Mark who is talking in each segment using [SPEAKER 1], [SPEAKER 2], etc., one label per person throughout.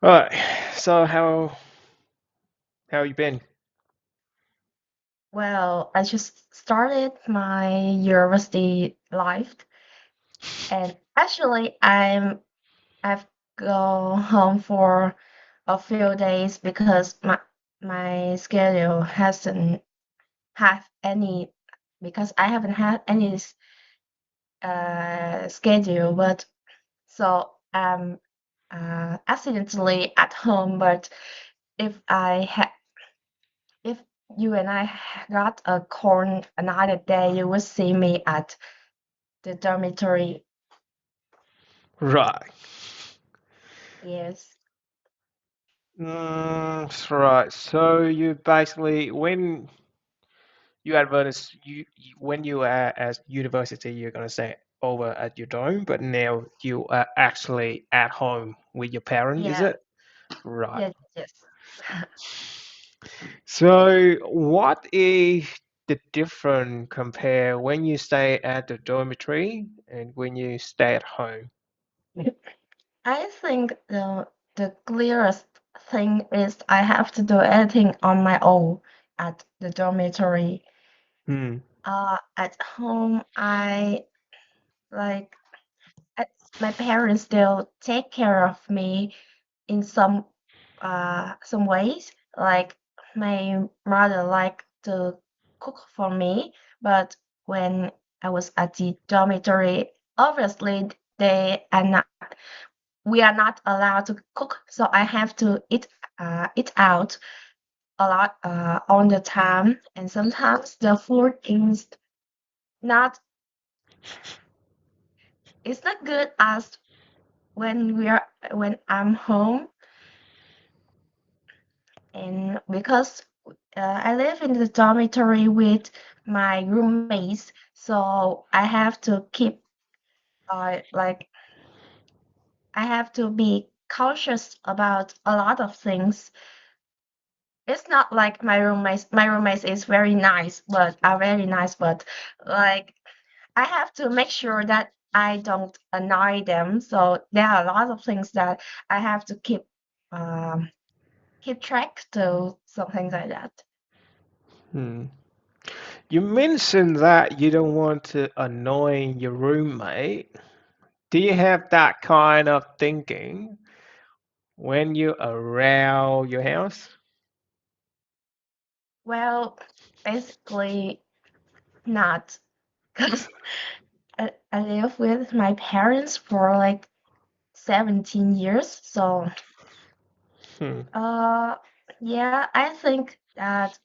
[SPEAKER 1] All right. So how you been?
[SPEAKER 2] Well, I just started my university life, and actually, I've go home for a few days because my schedule hasn't had any because I haven't had any schedule, but so I'm accidentally at home. But if I had if you and I got a corn another day, you will see me at the dormitory.
[SPEAKER 1] Right.
[SPEAKER 2] Yes.
[SPEAKER 1] Right. So you basically when you advertise when you are at university, you're gonna stay over at your dorm, but now you are actually at home with your parents, is
[SPEAKER 2] Yeah.
[SPEAKER 1] it? Right.
[SPEAKER 2] Yes. Yes.
[SPEAKER 1] So what is the difference compare when you stay at the dormitory and when you stay at home?
[SPEAKER 2] I think the clearest thing is I have to do everything on my own at the dormitory.
[SPEAKER 1] Hmm.
[SPEAKER 2] At home, I like I, my parents still take care of me in some ways. Like my mother like to cook for me, but when I was at the dormitory, obviously they are not we are not allowed to cook, so I have to eat out a lot all the time, and sometimes the food is not it's not good as when I'm home, and because I live in the dormitory with my roommates, so I have to keep like I have to be cautious about a lot of things. It's not like my roommates is very nice, but are very nice, but like I have to make sure that I don't annoy them. So there are a lot of things that I have to keep track to, some things like that.
[SPEAKER 1] Hmm. You mentioned that you don't want to annoy your roommate. Do you have that kind of thinking when you're around your house?
[SPEAKER 2] Well, basically not, because I live with my parents for like 17 years. So
[SPEAKER 1] Hmm.
[SPEAKER 2] uh yeah, I think that,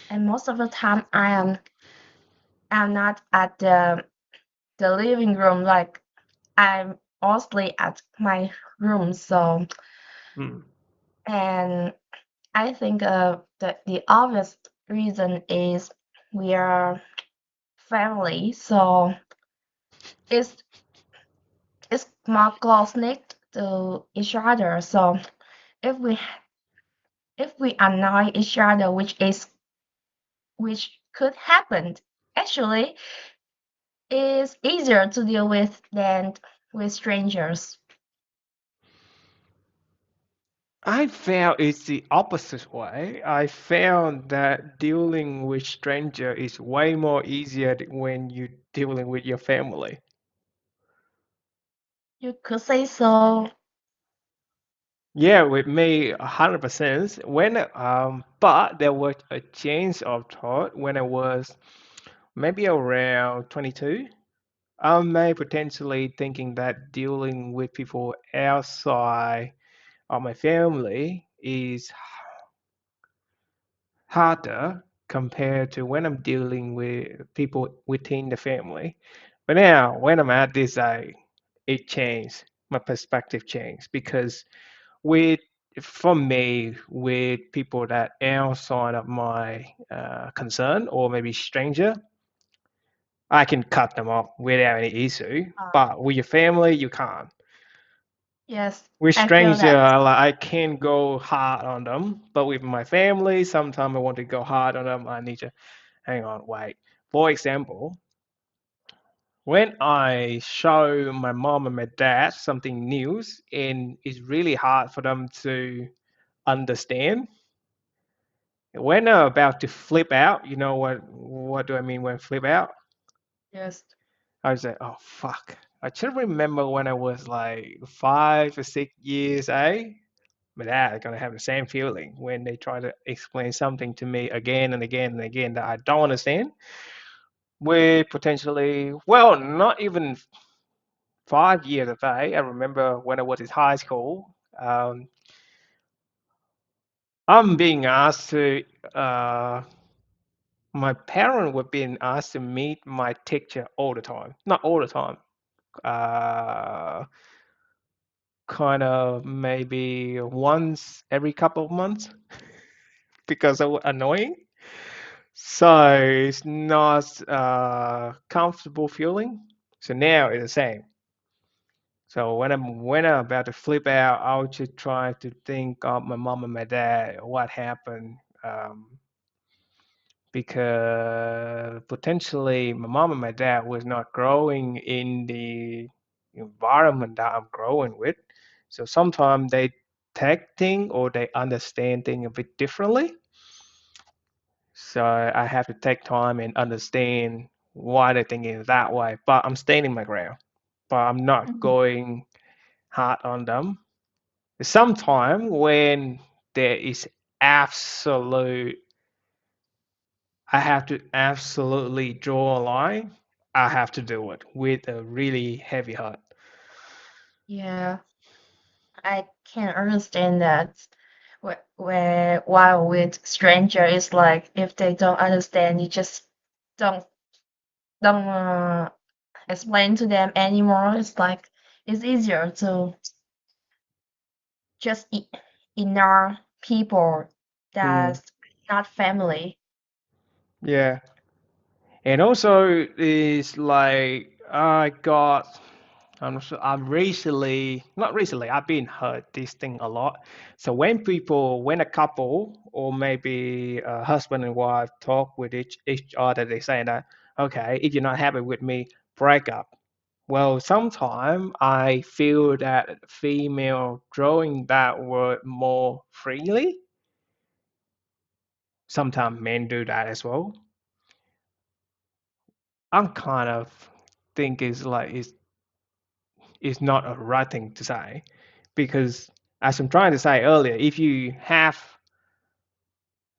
[SPEAKER 2] and most of the time I'm not at the living room, like I'm mostly at my room. So,
[SPEAKER 1] Hmm.
[SPEAKER 2] and I think the obvious reason is we are family, so it's it's more close knit to each other. So if we annoy each other, which could happen, actually, is easier to deal with than with strangers.
[SPEAKER 1] I found it's the opposite way. I found that dealing with stranger is way more easier when you're dealing with your family.
[SPEAKER 2] You could say so.
[SPEAKER 1] Yeah, with me, 100%. But there was a change of thought when I was maybe around 22. I may potentially thinking that dealing with people outside of my family is harder compared to when I'm dealing with people within the family. But now, when I'm at this, it changed. My perspective changed because with for me, with people that outside of my concern or maybe stranger, I can cut them off without any issue.
[SPEAKER 2] Uh,
[SPEAKER 1] But with your family, you can't.
[SPEAKER 2] yes,
[SPEAKER 1] With
[SPEAKER 2] I feel
[SPEAKER 1] stranger,
[SPEAKER 2] that.
[SPEAKER 1] like, I can go hard on them. But with my family, sometimes I want to go hard on them. I need to hang on, wait. For example, when I show my mom and my dad something new, and it's really hard for them to understand, when I'm about to flip out, you know what do I mean when flip out?
[SPEAKER 2] Yes.
[SPEAKER 1] I was like, oh fuck. I should remember when I was like 5 or 6 years, eh? My dad gonna have the same feeling when they try to explain something to me again and again and again that I don't understand. With potentially, well, not even 5 years of age. I remember when I was in high school, I'm being asked to, my parents were being asked to meet my teacher all the time. Not all the time. Uh, kind of maybe once every couple of months because they were annoying. So it's not comfortable feeling. So now it's the same. So when I'm about to flip out, I'll just try to think of my mom and my dad, what happened, because potentially my mom and my dad was not growing in the environment that I'm growing with. So sometimes they take thing or they understand thing a bit differently. So I have to take time and understand why they're thinking that way. But I'm standing my ground. But I'm not
[SPEAKER 2] Mhm.
[SPEAKER 1] going hard on them. Sometimes when there is absolute, I have to absolutely draw a line, I have to do it with a really heavy heart.
[SPEAKER 2] Yeah, I can understand that. Where while with stranger, it's like if they don't understand, you just don't don't explain to them anymore. It's like it's easier to just ignore people
[SPEAKER 1] Mm,
[SPEAKER 2] that's not family.
[SPEAKER 1] yeah. And also, it's like I'm recently, not recently, I've been heard this thing a lot. So when a couple or maybe a husband and wife talk with each other, they say that, okay, if you're not happy with me, break up. Well, sometimes I feel that female drawing that word more freely. Sometimes men do that as well. I'm kind of think it's not a right thing to say because as I'm trying to say earlier, if you have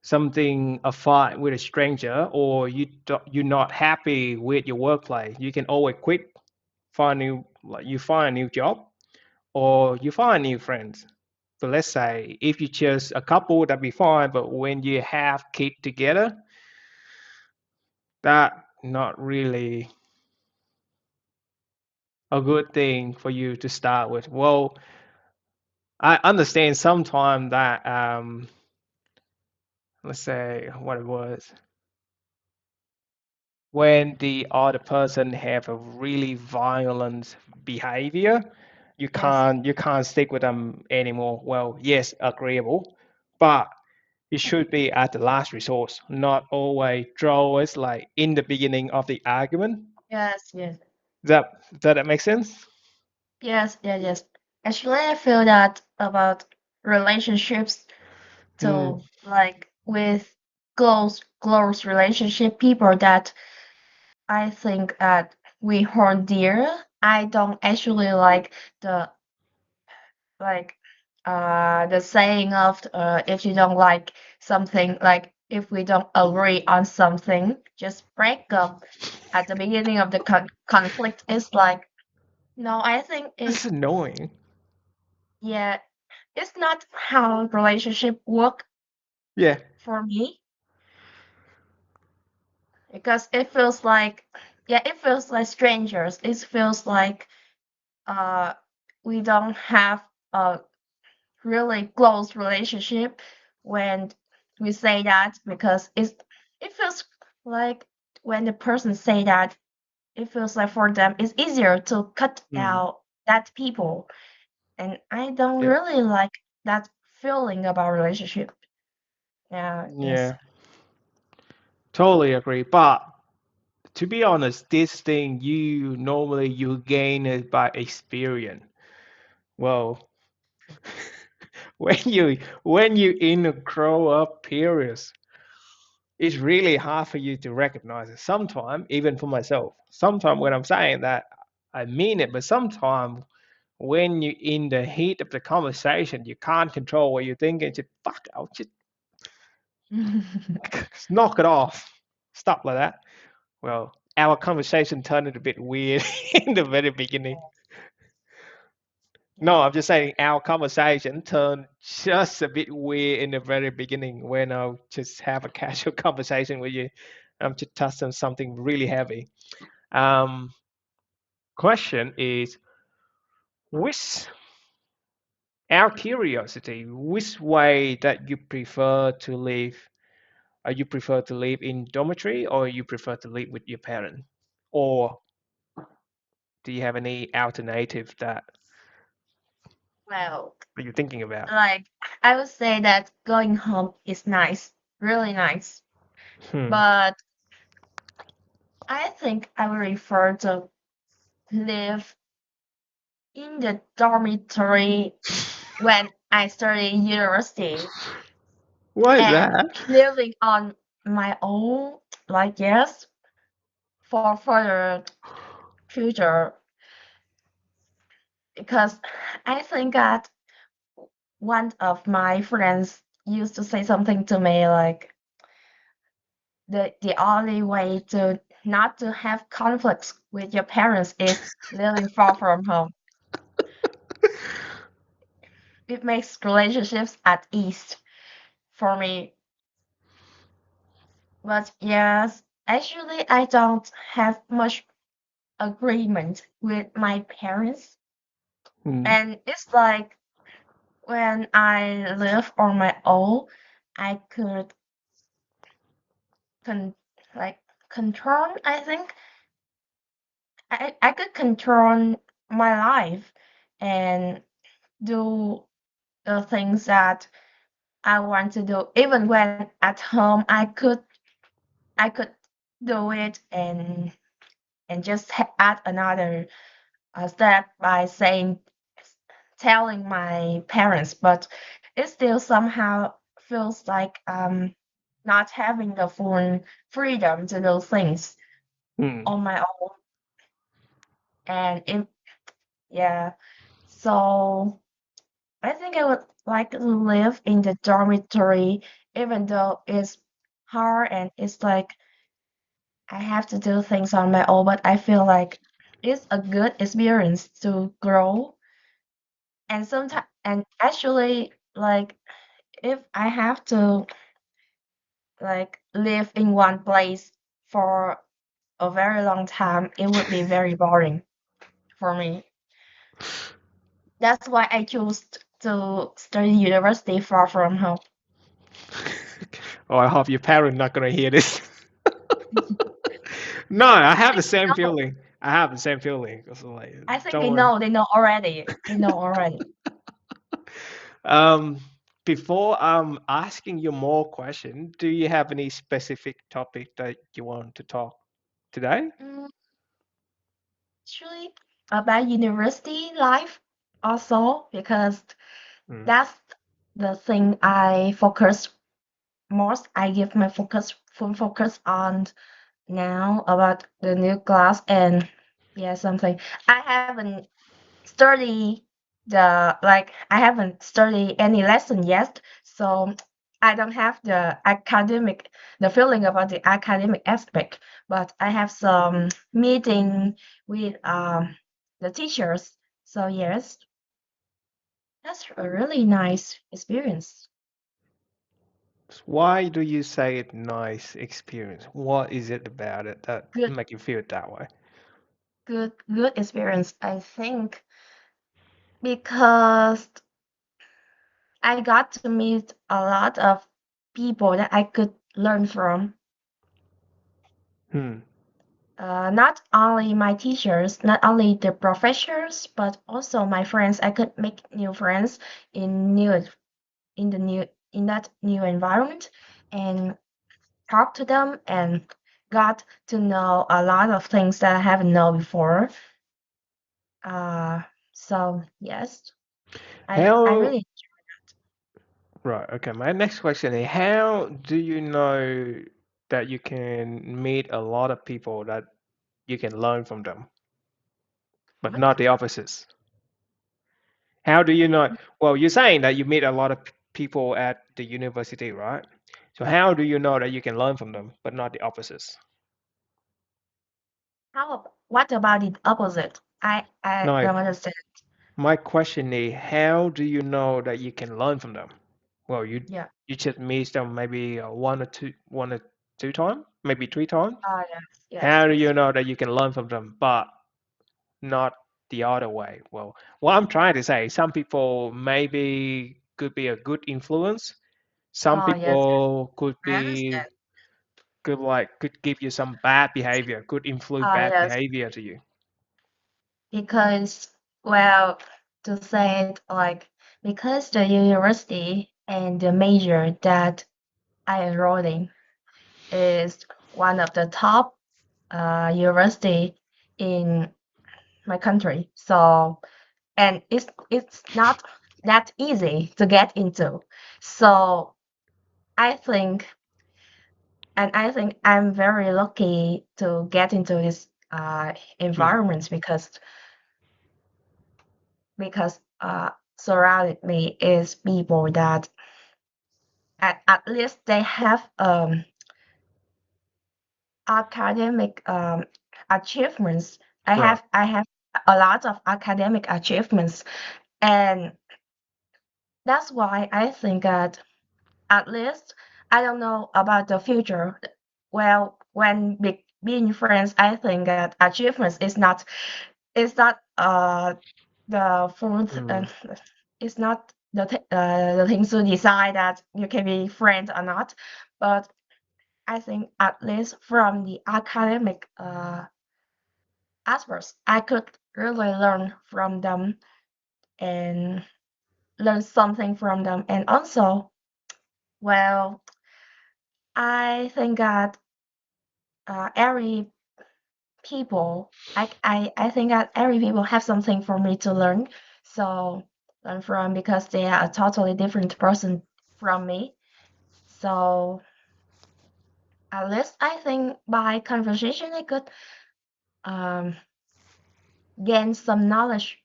[SPEAKER 1] something a fight with a stranger or you're not happy with your workplace, you can always quit, find new like you find a new job or you find new friends. But let's say if you choose a couple, that'd be fine. But when you have kids together, that not really a good thing for you to start with. Well, I understand sometimes that let's say what it was when the other person have a really violent behavior,
[SPEAKER 2] Yes.
[SPEAKER 1] you can't stick with them anymore. Well, yes, agreeable, but it should be at the last resort, not always draw us like in the beginning of the argument.
[SPEAKER 2] Yes. Yes.
[SPEAKER 1] Does that make sense?
[SPEAKER 2] Yes. Yes. Yes. Actually, I feel that about relationships
[SPEAKER 1] Mm,
[SPEAKER 2] too. Like with close relationship, people that I think that we hold dear. I don't actually like the like the saying of if you don't like something, like if we don't agree on something, just break up at the beginning of the conflict. Is like no, I think
[SPEAKER 1] that's
[SPEAKER 2] it's
[SPEAKER 1] annoying.
[SPEAKER 2] yeah, it's not how relationship work
[SPEAKER 1] Yeah.
[SPEAKER 2] for me because it feels like yeah, it feels like strangers. It feels like uh we don't have a really close relationship when we say that because it feels like when the person say that it feels like for them it's easier to cut
[SPEAKER 1] Mm,
[SPEAKER 2] out that people, and I don't
[SPEAKER 1] yeah.
[SPEAKER 2] really like that feeling about relationship. Yeah, yes.
[SPEAKER 1] Yeah. Totally agree. But To be honest, this thing you gain it by experience. Well, when you in a grow up period, it's really hard for you to recognize it. Sometimes, even for myself, sometimes when I'm saying that, I mean it. But sometimes when you in the heat of the conversation, you can't control what you're thinking. Just fuck, I'll just knock it off. Stop like that. Well, our conversation turned a bit weird in the very beginning. No,
[SPEAKER 2] Yeah.
[SPEAKER 1] I'm just saying our conversation turned just a bit weird in the very beginning when I just have a casual conversation with you. I'm just touching something really heavy. Um, Question is, which our curiosity, which way that you prefer to live? You prefer to live in dormitory or you prefer to live with your parent? Or do you have any alternative
[SPEAKER 2] Well,
[SPEAKER 1] that you're thinking about?
[SPEAKER 2] like I would say that going home is nice, really nice.
[SPEAKER 1] Hmm.
[SPEAKER 2] But I think I would prefer to live in the dormitory when I study university
[SPEAKER 1] Why is
[SPEAKER 2] and
[SPEAKER 1] that?
[SPEAKER 2] living on my own, like yes, for further future. Because I think that one of my friends used to say something to me like the only way to not to have conflicts with your parents is living far from home. It makes relationships at ease for me. But yes, actually I don't have much agreement with my parents.
[SPEAKER 1] Hmm.
[SPEAKER 2] And it's like when I live on my own, I could con like control, I think I could control my life and do the things that I want to do. Even when at home, I could do it and just add another step by saying telling my parents, but it still somehow feels like not having the full freedom to do things
[SPEAKER 1] Hmm.
[SPEAKER 2] on my own. And it, yeah, so I think I would like to live in the dormitory, even though it's hard and it's like I have to do things on my own, but I feel like it's a good experience to grow. And sometimes, and actually, like if I have to like live in one place for a very long time, it would be very boring for me. That's why I chose to study university far from home.
[SPEAKER 1] Oh, I hope your parents not gonna hear this. No, I
[SPEAKER 2] I
[SPEAKER 1] have the
[SPEAKER 2] think
[SPEAKER 1] same
[SPEAKER 2] no.
[SPEAKER 1] feeling. I have the same feeling. So like,
[SPEAKER 2] I think
[SPEAKER 1] don't
[SPEAKER 2] they
[SPEAKER 1] worry.
[SPEAKER 2] know. They know already. They know already.
[SPEAKER 1] Um, Before I'm asking you more questions, do you have any specific topic that you want to talk today?
[SPEAKER 2] Mm, actually, about university life also because
[SPEAKER 1] Mm.
[SPEAKER 2] that's the thing I focus most. I give my full focus on now about the new class and yeah, something. I haven't studied I haven't studied any lesson yet, so I don't have the feeling about the academic aspect, but I have some meeting with the teachers. So yes, that's a really nice experience.
[SPEAKER 1] Why do you say it nice experience? What is it about it that
[SPEAKER 2] Good,
[SPEAKER 1] make you feel that way?
[SPEAKER 2] good experience, I think, because I got to meet a lot of people that I could learn from.
[SPEAKER 1] Hmm.
[SPEAKER 2] Not only my teachers, not only the professors, but also my friends. I could make new friends in new in the new in that new environment and talk to them and got to know a lot of things that I haven't known before. Uh, so yes, I
[SPEAKER 1] How,
[SPEAKER 2] really
[SPEAKER 1] right, okay. My next question is how do you know that you can meet a lot of people that you can learn from them, but
[SPEAKER 2] what?
[SPEAKER 1] not the opposites? How do you know? Well, you're saying that you meet a lot of people at the university, right? So how do you know that you can learn from them, but not the opposites?
[SPEAKER 2] What about the opposite? I
[SPEAKER 1] No,
[SPEAKER 2] don't understand.
[SPEAKER 1] my question is, how do you know that you can learn from them? Well,
[SPEAKER 2] Yeah.
[SPEAKER 1] you just meet them maybe one or two times, maybe three times.
[SPEAKER 2] Yes, yes,
[SPEAKER 1] How do you
[SPEAKER 2] yes.
[SPEAKER 1] know that you can learn from them, but not the other way? Well, what I'm trying to say, some people maybe could be a good influence. Some
[SPEAKER 2] Oh yes, yes.
[SPEAKER 1] people
[SPEAKER 2] I understand.
[SPEAKER 1] could give you some bad behavior, could influence
[SPEAKER 2] Oh
[SPEAKER 1] bad
[SPEAKER 2] yes,
[SPEAKER 1] behavior to you.
[SPEAKER 2] because well, to say it like because the university and the major that I enrolled in is one of the top university in my country. So and it's not that easy to get into. So I think I think I'm very lucky to get into this
[SPEAKER 1] Hmm.
[SPEAKER 2] environment because surrounded me is people that at least they have academic achievements.
[SPEAKER 1] Right.
[SPEAKER 2] I have a lot of academic achievements, and that's why I think that at least I don't know about the future. Well, when being friends, I think that achievements is not the fruit.
[SPEAKER 1] Hmm.
[SPEAKER 2] It's not the things to decide that you can be friends or not. But I think at least from the academic aspects, I could really learn from them and learn something from them. And also, well, I think that every I think that every people have something for me to learn. So learn from because they are a totally different person from me. So at least I think by conversation I could um, gain some knowledge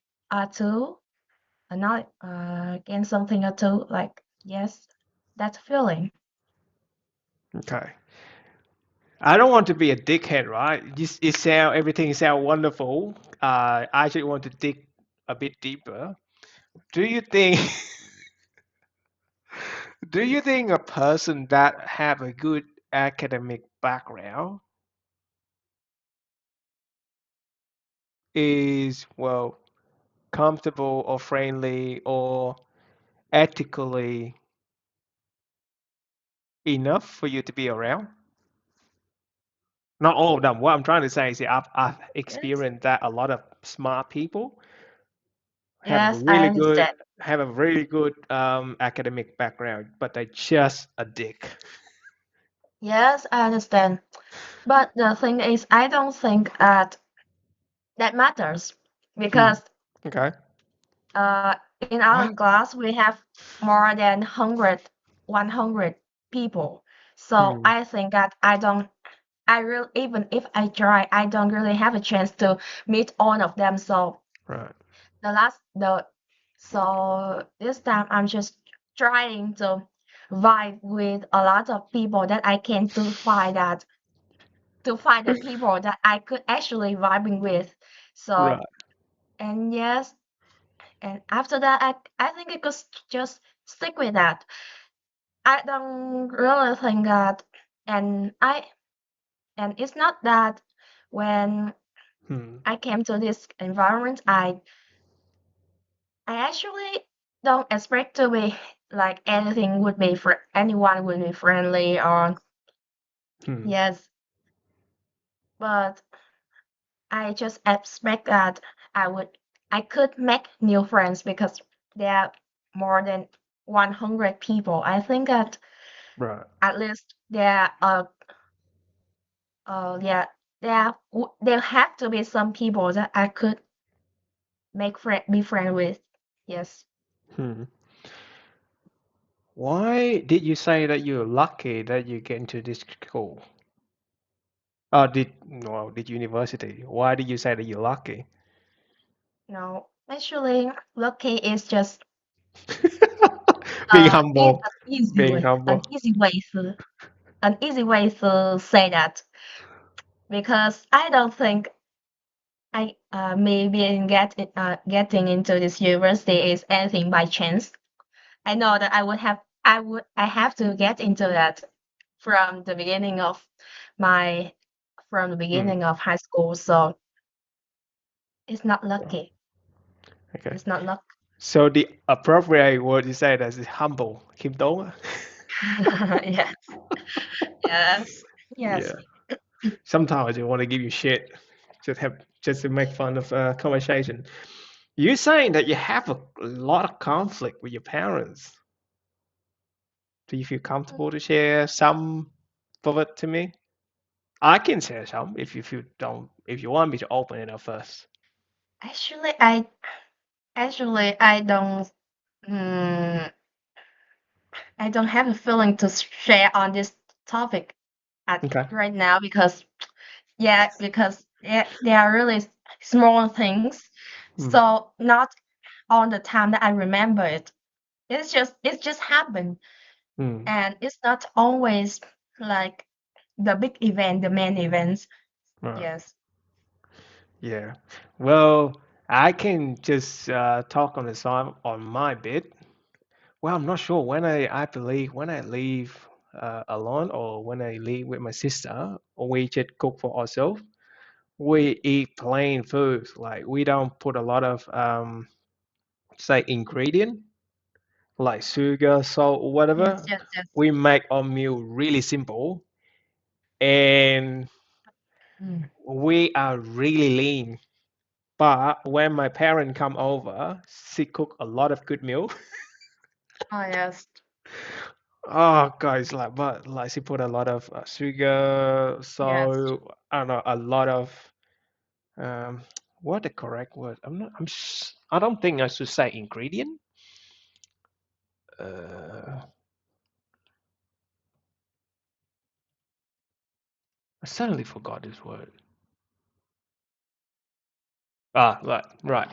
[SPEAKER 2] too, not gain something or two. Like yes, that feeling.
[SPEAKER 1] Okay. I don't want to be a dickhead, right? Everything sound wonderful. I just want to dig a bit deeper. Do you think do you think a person that have a good academic background is well comfortable or friendly or ethically enough for you to be around? Not all of them. What I'm trying to say is that I've
[SPEAKER 2] Yes,
[SPEAKER 1] experienced that a lot of smart people
[SPEAKER 2] yes, I understand.
[SPEAKER 1] have a really good academic background, but they just a dick.
[SPEAKER 2] Yes, I understand. But the thing is, I don't think that matters
[SPEAKER 1] Hmm.
[SPEAKER 2] because
[SPEAKER 1] Okay.
[SPEAKER 2] in our
[SPEAKER 1] What?
[SPEAKER 2] class we have more than 100 people. So
[SPEAKER 1] Hmm.
[SPEAKER 2] I think that I really even if I try, I don't really have a chance to meet all of them. So
[SPEAKER 1] Right.
[SPEAKER 2] the last the so this time I'm just trying to vibe with a lot of people that I can to find the people that I could actually vibing with. So
[SPEAKER 1] Right.
[SPEAKER 2] and yes, and after that, I think I could just stick with that. I don't really think that, and it's not that when
[SPEAKER 1] Hmm.
[SPEAKER 2] I came to this environment, I actually don't expect to be like anything would be for anyone would be friendly or
[SPEAKER 1] Hmm.
[SPEAKER 2] yes, but I just expect that I would I could make new friends because there are more than 100 people. I think that
[SPEAKER 1] Right.
[SPEAKER 2] at least there are Yeah, there have to be some people that I could be friend with. Yes.
[SPEAKER 1] Hmm. Why did you say that you're lucky that you get into this school? Did no, did university? Why did you say that you're lucky?
[SPEAKER 2] No, actually, lucky is just
[SPEAKER 1] Being
[SPEAKER 2] an
[SPEAKER 1] humble,
[SPEAKER 2] easy
[SPEAKER 1] being
[SPEAKER 2] way,
[SPEAKER 1] humble.
[SPEAKER 2] an easy way to say that because I don't think I maybe getting into this university is anything by chance. I know that I have to get into that from the beginning of my from the
[SPEAKER 1] Hmm.
[SPEAKER 2] beginning of high school. So it's not
[SPEAKER 1] Oh,
[SPEAKER 2] lucky.
[SPEAKER 1] okay.
[SPEAKER 2] It's not luck.
[SPEAKER 1] So the appropriate word you say that is humble. Khiêm tốn.
[SPEAKER 2] Yes, yes, yes.
[SPEAKER 1] Yeah. Sometimes I want to give you shit, just to make fun of conversation. You're saying that you have a lot of conflict with your parents. Do you feel comfortable to share some of it to me? I can share some if you don't if you want me to open it up first.
[SPEAKER 2] Actually, I don't. Mm, I don't have a feeling to share on this topic at
[SPEAKER 1] Okay.
[SPEAKER 2] right now because they are really small things.
[SPEAKER 1] Mm.
[SPEAKER 2] So not all the time that I remember it. It's just happened,
[SPEAKER 1] Mm.
[SPEAKER 2] and it's not always like the big event, the main events.
[SPEAKER 1] Right.
[SPEAKER 2] Yes.
[SPEAKER 1] Yeah. Well, I can just talk on the side on my bit. Well, I'm not sure when I believe when I leave alone or when I leave with my sister, we just cook for ourselves. We eat plain food. Like we don't put a lot of say ingredient like sugar, salt, or
[SPEAKER 2] Yes,
[SPEAKER 1] whatever.
[SPEAKER 2] yes, yes.
[SPEAKER 1] We make our meal really simple, and
[SPEAKER 2] Mm.
[SPEAKER 1] we are really lean. But when my parents come over, she cook a lot of good meal.
[SPEAKER 2] Oh, yes.
[SPEAKER 1] Oh, guys, like, but like she put a lot of sugar,
[SPEAKER 2] Yes.
[SPEAKER 1] salt. I don't know, a lot of um, what the correct word? I'm not. I don't think I should say ingredient. Uh, I suddenly forgot this word. Right.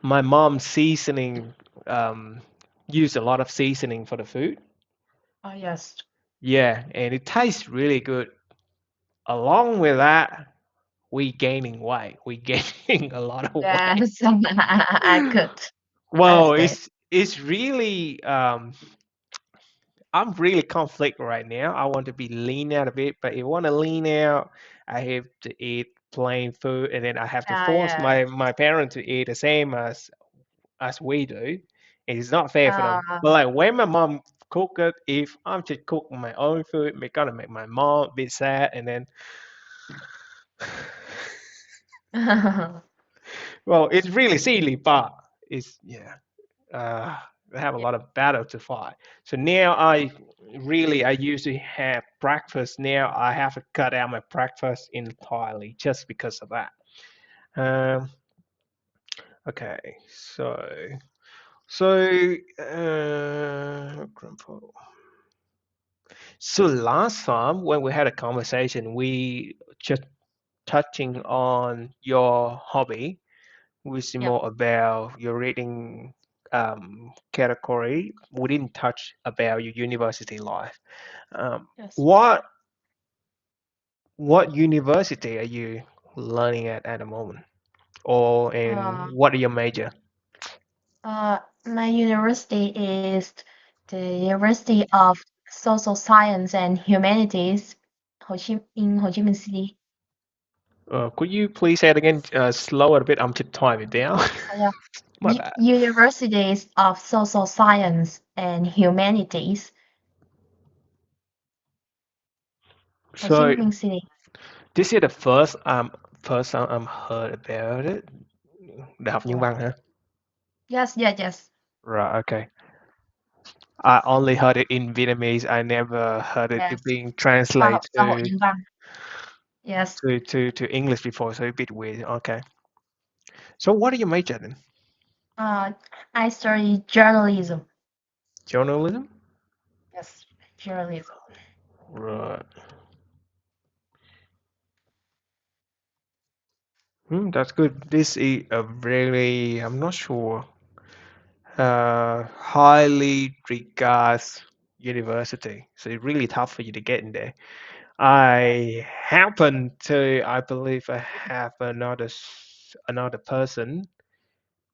[SPEAKER 1] My mom's seasoning used a lot of seasoning for the food.
[SPEAKER 2] Oh, yes.
[SPEAKER 1] Yeah, and it tastes really good. Along with that, we gaining weight. We gaining a lot of weight.
[SPEAKER 2] Yes. I could
[SPEAKER 1] Well,
[SPEAKER 2] understand.
[SPEAKER 1] it's really I'm really conflict right now. I want to be lean out a bit, but if I want to lean out, I have to eat plain food, and then I have to force
[SPEAKER 2] Yes.
[SPEAKER 1] my parents to eat the same as we do. It's not fair for them.
[SPEAKER 2] Uh,
[SPEAKER 1] But like when my mom cook it, if I'm just cooking my own food, it's gonna make my mom a bit sad, and then well, it's really silly, but it's yeah. I have a
[SPEAKER 2] yeah.
[SPEAKER 1] lot of battle to fight. So now I used to have breakfast. Now I have to cut out my breakfast entirely just because of that. Um, okay, so grandpa. So last time when we had a conversation, we just touching on your hobby, which is
[SPEAKER 2] Yep.
[SPEAKER 1] more about your reading category. We didn't touch about your university life. Um,
[SPEAKER 2] Yes.
[SPEAKER 1] what what university are you learning at the moment, or and
[SPEAKER 2] Uh,
[SPEAKER 1] what are your major?
[SPEAKER 2] my university is the University of Social Science and Humanities, in Ho Chi Minh City.
[SPEAKER 1] Could you please say it again? Slow it a bit. I'm just typing it down.
[SPEAKER 2] Yeah.
[SPEAKER 1] My bad.
[SPEAKER 2] Universities of Social Science and Humanities, Ho Chi
[SPEAKER 1] So
[SPEAKER 2] Minh City.
[SPEAKER 1] this is the first time I'm heard about it. Đại học Nhân
[SPEAKER 2] Oh.
[SPEAKER 1] văn hả?
[SPEAKER 2] Yes, yes, yes.
[SPEAKER 1] Right. Okay. I only heard it in Vietnamese. I never heard it
[SPEAKER 2] Yes.
[SPEAKER 1] being
[SPEAKER 2] Khoa học
[SPEAKER 1] translated
[SPEAKER 2] xã hội
[SPEAKER 1] to.
[SPEAKER 2] nhân văn. Yes.
[SPEAKER 1] to English before, so a bit weird. Okay. So what are you majoring in?
[SPEAKER 2] Uh, I study journalism.
[SPEAKER 1] Journalism?
[SPEAKER 2] Yes, journalism.
[SPEAKER 1] Right. That's good. This is a really, I'm not sure, highly regards university. So it's really tough for you to get in there.
[SPEAKER 2] Yes.
[SPEAKER 1] I happen to, I believe I have another person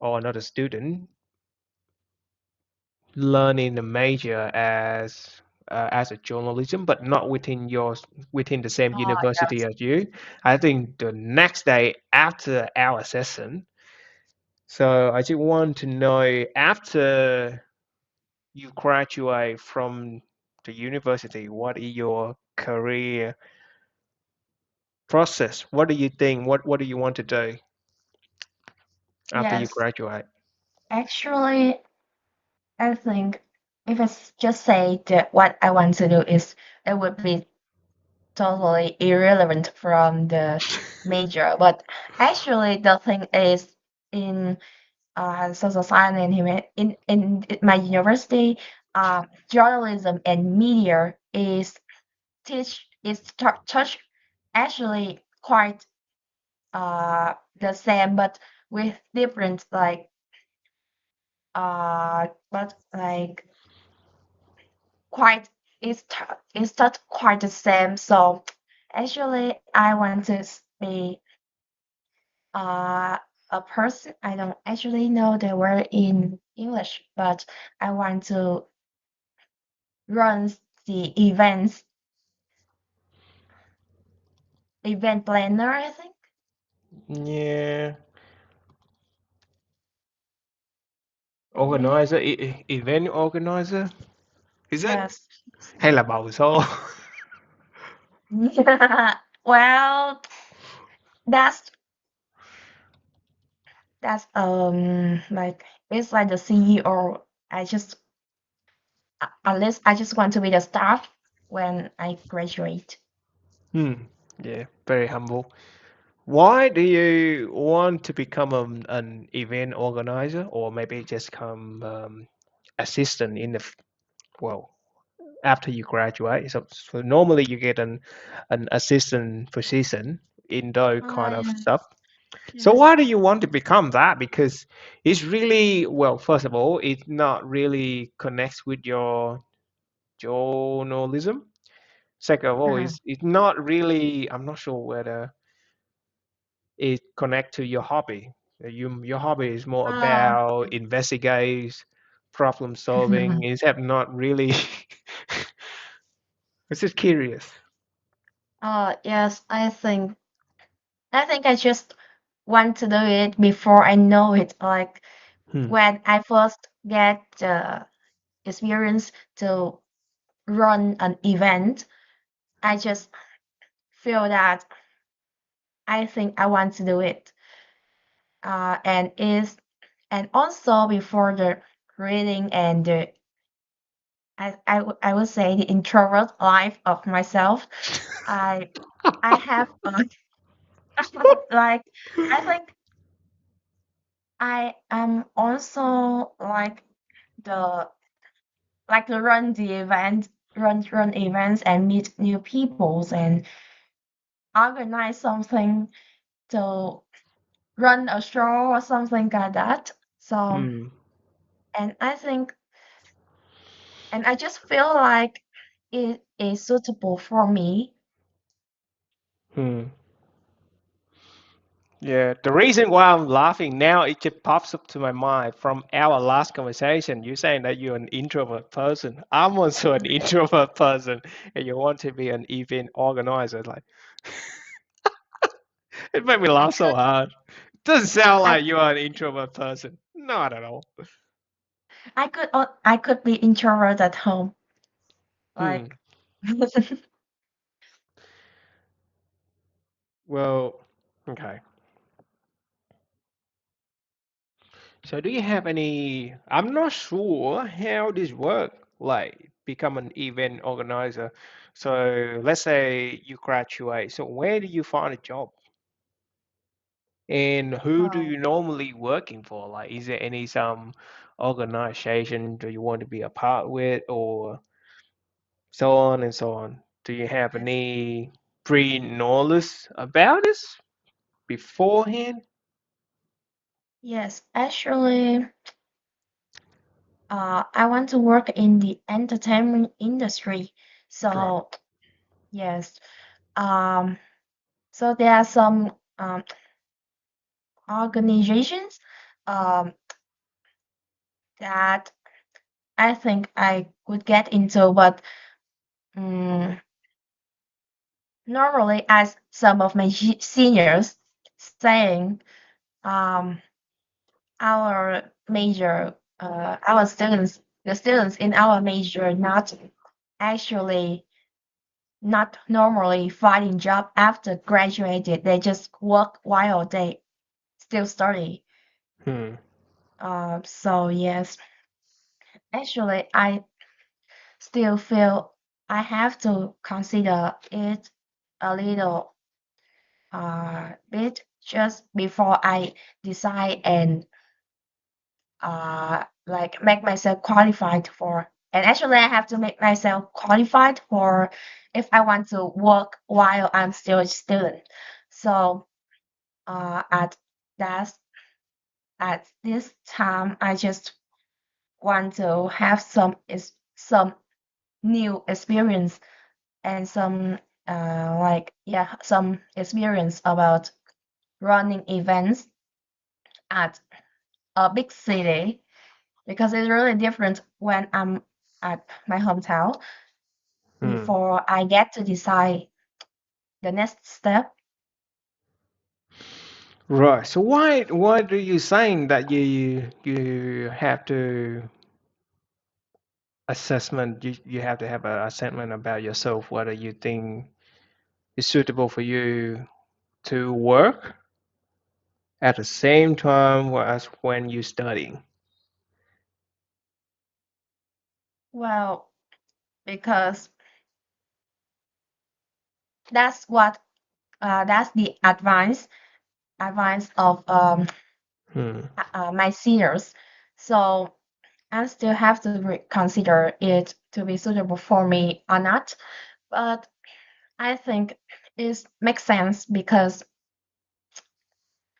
[SPEAKER 1] or another student learning a major as a journalism, but not within the same university
[SPEAKER 2] Yes.
[SPEAKER 1] as you. I think the next day after our session. So I just want to know after you graduate from the university, what is your career process? What do you think? What do you want to do after you
[SPEAKER 2] Yes.
[SPEAKER 1] graduate?
[SPEAKER 2] Actually, I think if just say that what I want to do is, it would be totally irrelevant from the major. But actually, the thing is, in social science and in my university, journalism and media is touch actually quite the same, but with different like but like quite it's not quite the same. So actually, I want to be uh a person. I don't actually know the word in English, but I want to run the event planner, I think.
[SPEAKER 1] Yeah,
[SPEAKER 2] Maybe.
[SPEAKER 1] organizer, event organizer. Is it?
[SPEAKER 2] Yes.
[SPEAKER 1] Hay là bầu số?
[SPEAKER 2] Well, that's like it's like the CEO. I just unless I just want to be the staff when I graduate.
[SPEAKER 1] Hmm. Yeah, very humble. Why do you want to become an event organizer, or maybe just come assistant in well, after you graduate? So normally you get an assistant position in those kind of
[SPEAKER 2] Yeah.
[SPEAKER 1] stuff. So
[SPEAKER 2] Yes.
[SPEAKER 1] why do you want to become that? Because it's really, well, first of all, it's not really connects with your journalism. Second of all,
[SPEAKER 2] Uh-huh.
[SPEAKER 1] it's not really, I'm not sure whether it connect to your hobby. Your hobby is more
[SPEAKER 2] Oh.
[SPEAKER 1] about investigate, problem solving. Is have not really. It's just curious.
[SPEAKER 2] Yes, I think I just want to do it before I know it. Like
[SPEAKER 1] Hmm.
[SPEAKER 2] when I first get the experience to run an event, I just feel that I think I want to do it. And also before the reading and the I would say the introvert life of myself, I I have like I think I am also like the to run the event, run events and meet new peoples and organize something to run a show or something like that. So
[SPEAKER 1] Hmm.
[SPEAKER 2] and I think and I just feel like it is suitable for me.
[SPEAKER 1] Hmm. Yeah, the reason why I'm laughing now, it just pops up to my mind from our last conversation. You're saying that you're an introvert person. I'm also an introvert person, and you want to be an event organizer. Like, it made me
[SPEAKER 2] I
[SPEAKER 1] laugh so
[SPEAKER 2] could
[SPEAKER 1] hard. Doesn't sound
[SPEAKER 2] I
[SPEAKER 1] like you are an introvert person. Not at all.
[SPEAKER 2] I could be introvert at home.
[SPEAKER 1] Hmm.
[SPEAKER 2] Like
[SPEAKER 1] Well, okay. So do you have any? I'm not sure how this work. Like, become an event organizer. So let's say you graduate. So where do you find a job? And who do
[SPEAKER 2] Oh,
[SPEAKER 1] you normally working for? Like, is there any some organization do you want to be a part with, or so on and so on? Do you have
[SPEAKER 2] yes,
[SPEAKER 1] any pre-knowledge about this beforehand?
[SPEAKER 2] yes. Actually, I want to work in the entertainment industry.
[SPEAKER 1] Right.
[SPEAKER 2] So yes, um, so there are some organizations um, that I think I could get into, but mm normally, as some of my seniors saying, um, our major, our students, the students in our major, not actually not normally finding job after graduated. They just work while they still study.
[SPEAKER 1] Hmm.
[SPEAKER 2] So yes, actually, I still feel I have to consider it a little bit just before I decide and like make myself qualified for. And actually, I have to make myself qualified for if I want to work while I'm still a student. So at that at this time, I just want to have some new experience and some like yeah some experience about running events at a big city because it's really different when I'm at my hometown
[SPEAKER 1] Hmm.
[SPEAKER 2] before I get to decide the next step.
[SPEAKER 1] Right. So why do you saying that you have to assessment you have to have an assessment about yourself whether you think it's suitable for you to work at the same time as when you're studying.
[SPEAKER 2] Well, because that's what that's the advice of
[SPEAKER 1] Hmm.
[SPEAKER 2] my seniors. So I still have to consider it to be suitable for me or not. But I think it makes sense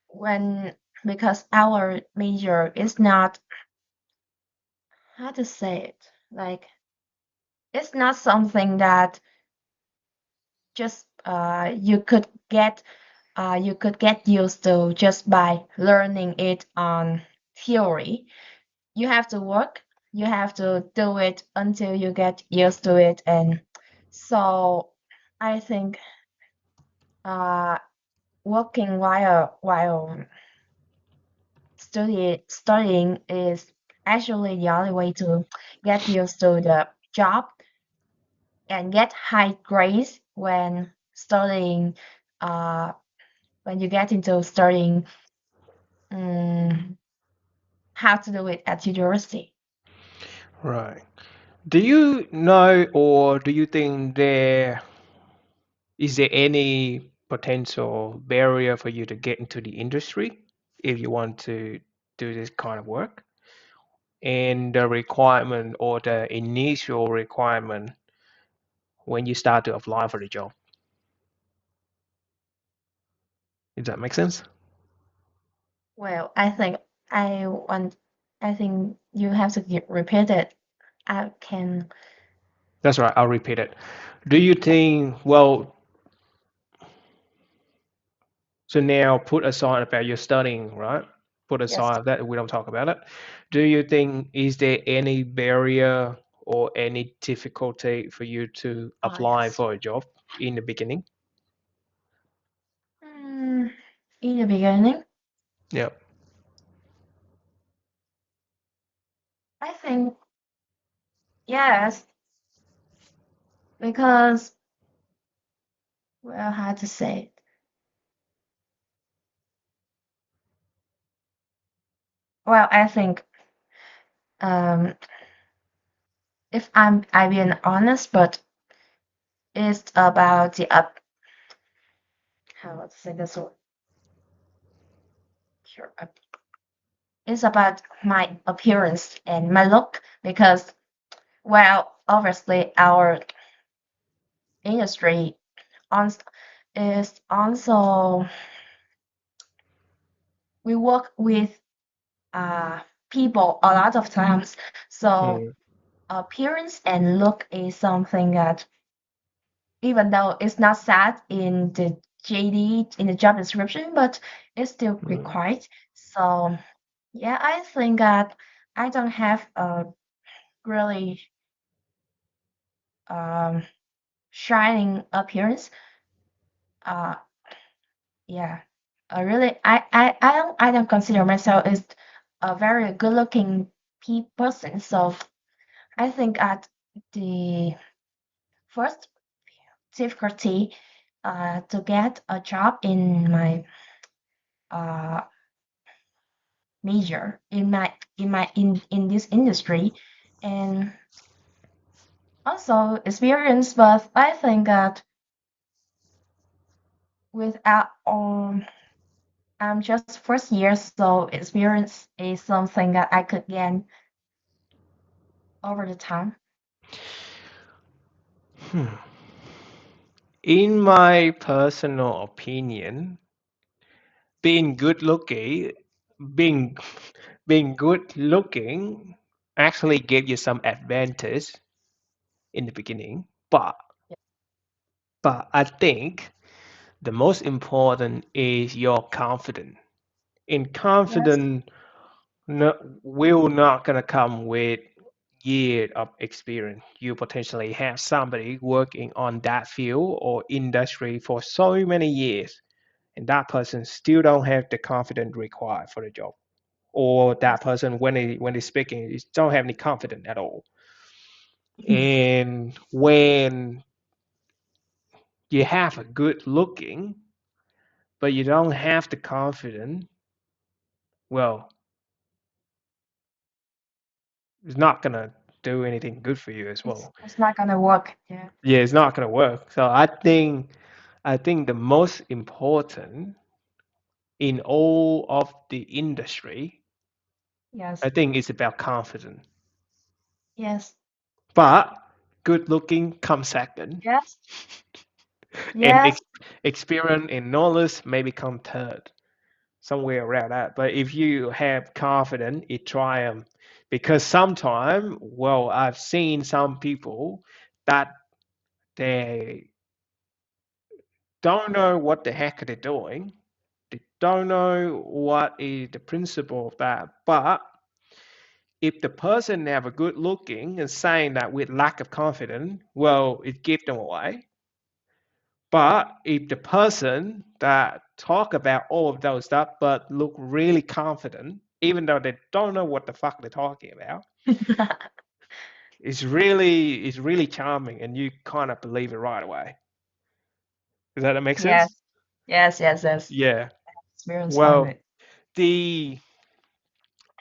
[SPEAKER 2] when because our major is not how to say it like it's not something that just you could get used to just by learning it on theory. You have to work, you have to do it until you get used to it, and so I think uh, working while studying is actually the only way to get used to the job and get high grades uh, when you get into studying um, how to do it at university.
[SPEAKER 1] Right. Do you know or do you think there is there any potential barrier for you to get into the industry if you want to do this kind of work? And the requirement or the initial requirement when you start to apply for the job. Does that make sense?
[SPEAKER 2] Well, I want I think you have to repeat it. I can
[SPEAKER 1] That's right. I'll repeat it. Do you think, well, so now put aside about your studying, right? Put
[SPEAKER 2] yes.
[SPEAKER 1] aside that we don't talk about it. Do you think is there any barrier or any difficulty for you to
[SPEAKER 2] Oh
[SPEAKER 1] apply
[SPEAKER 2] yes.
[SPEAKER 1] for a job in the beginning?
[SPEAKER 2] Mm, in the beginning,
[SPEAKER 1] Yeah.
[SPEAKER 2] I think yes, because well, how to say it? Well, I think um, if I being honest, but it's about the up how to say this word. Sure, it's about my appearance and my look because well, obviously our industry on is also we work with uh people a lot of times, so
[SPEAKER 1] Mm,
[SPEAKER 2] appearance and look is something that even though it's not set in the JD in the job description, but it's still
[SPEAKER 1] mm.
[SPEAKER 2] required. So yeah, I think that I don't have a really um, shining appearance. Uh, yeah, I don't consider myself as a very good looking person. So I think at the first difficulty to get a job in my uh, major in this industry and also experience, but I think that without I'm just first year, so experience is something that I could gain over the time.
[SPEAKER 1] Hmm. In my personal opinion, being good looking, being being good looking actually gave you some advantage in the beginning, but I think the most important is your confidence. And
[SPEAKER 2] Yes,
[SPEAKER 1] confidence no, will not gonna come with years of experience. You potentially have somebody working on that field or industry for so many years, and that person still don't have the confidence required for the job. Or that
[SPEAKER 2] yes,
[SPEAKER 1] person when they speaking, is don't have any confidence at all. And when you have a good looking, but you don't have the confidence, well, it's not gonna do anything good for you as well.
[SPEAKER 2] it's not gonna work. Yeah.
[SPEAKER 1] Yeah, it's not gonna work. So I think the most important in all of the industry, I
[SPEAKER 2] Yes.
[SPEAKER 1] think it's about confidence.
[SPEAKER 2] Yes.
[SPEAKER 1] But good looking comes second,
[SPEAKER 2] Yes.
[SPEAKER 1] and
[SPEAKER 2] Yes.
[SPEAKER 1] experience and knowledge maybe come third, somewhere around that. But if you have confidence, it triumphs. Because sometimes, well, I've seen some people that they don't know what the heck they're doing. They don't know what is the principle of that. But if the person never good looking and saying that with lack of confidence, well, it gives them away. But if the person that talk about all of those stuff but look really confident, even though they don't know what the fuck they're talking about, it's really charming and you kind of believe it right away. Does that make
[SPEAKER 2] Yes.
[SPEAKER 1] sense?
[SPEAKER 2] Yes. Yes. Yes.
[SPEAKER 1] Yeah.
[SPEAKER 2] Experience on
[SPEAKER 1] Well,
[SPEAKER 2] it.
[SPEAKER 1] the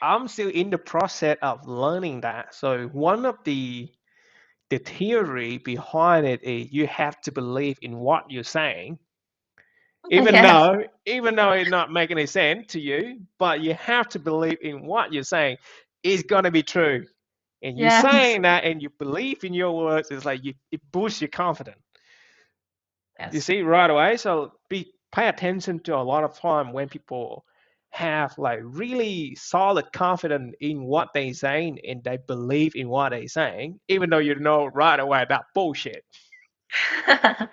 [SPEAKER 1] I'm still in the process of learning that. So one of the theory behind it is you have to believe in what you're saying,
[SPEAKER 2] Yes.
[SPEAKER 1] even though it's not making any sense to you, but you have to believe in what you're saying is gonna be true. And you
[SPEAKER 2] Yes.
[SPEAKER 1] saying that and you believe in your words, it's like it boosts your confidence. You
[SPEAKER 2] Yes.
[SPEAKER 1] see right away. So be pay attention to a lot of time when people have like really solid confidence in what they saying and they believe in what they saying, even though you know right away that bullshit.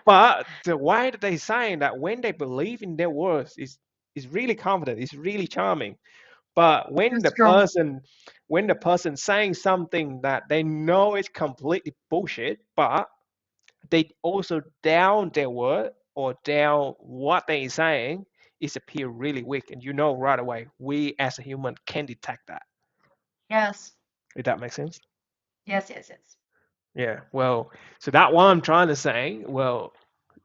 [SPEAKER 1] But the way that they saying that when they believe in their words is really confident, it's really charming. But
[SPEAKER 2] That's true.
[SPEAKER 1] when the person saying something that they know is completely bullshit, but they also down their word or down what they're saying, it appear really weak. And you know right away, we as a human can detect that.
[SPEAKER 2] Yes.
[SPEAKER 1] If that makes sense.
[SPEAKER 2] Yes. Yes. Yes.
[SPEAKER 1] Yeah. Well, so that what I'm trying to say. Well,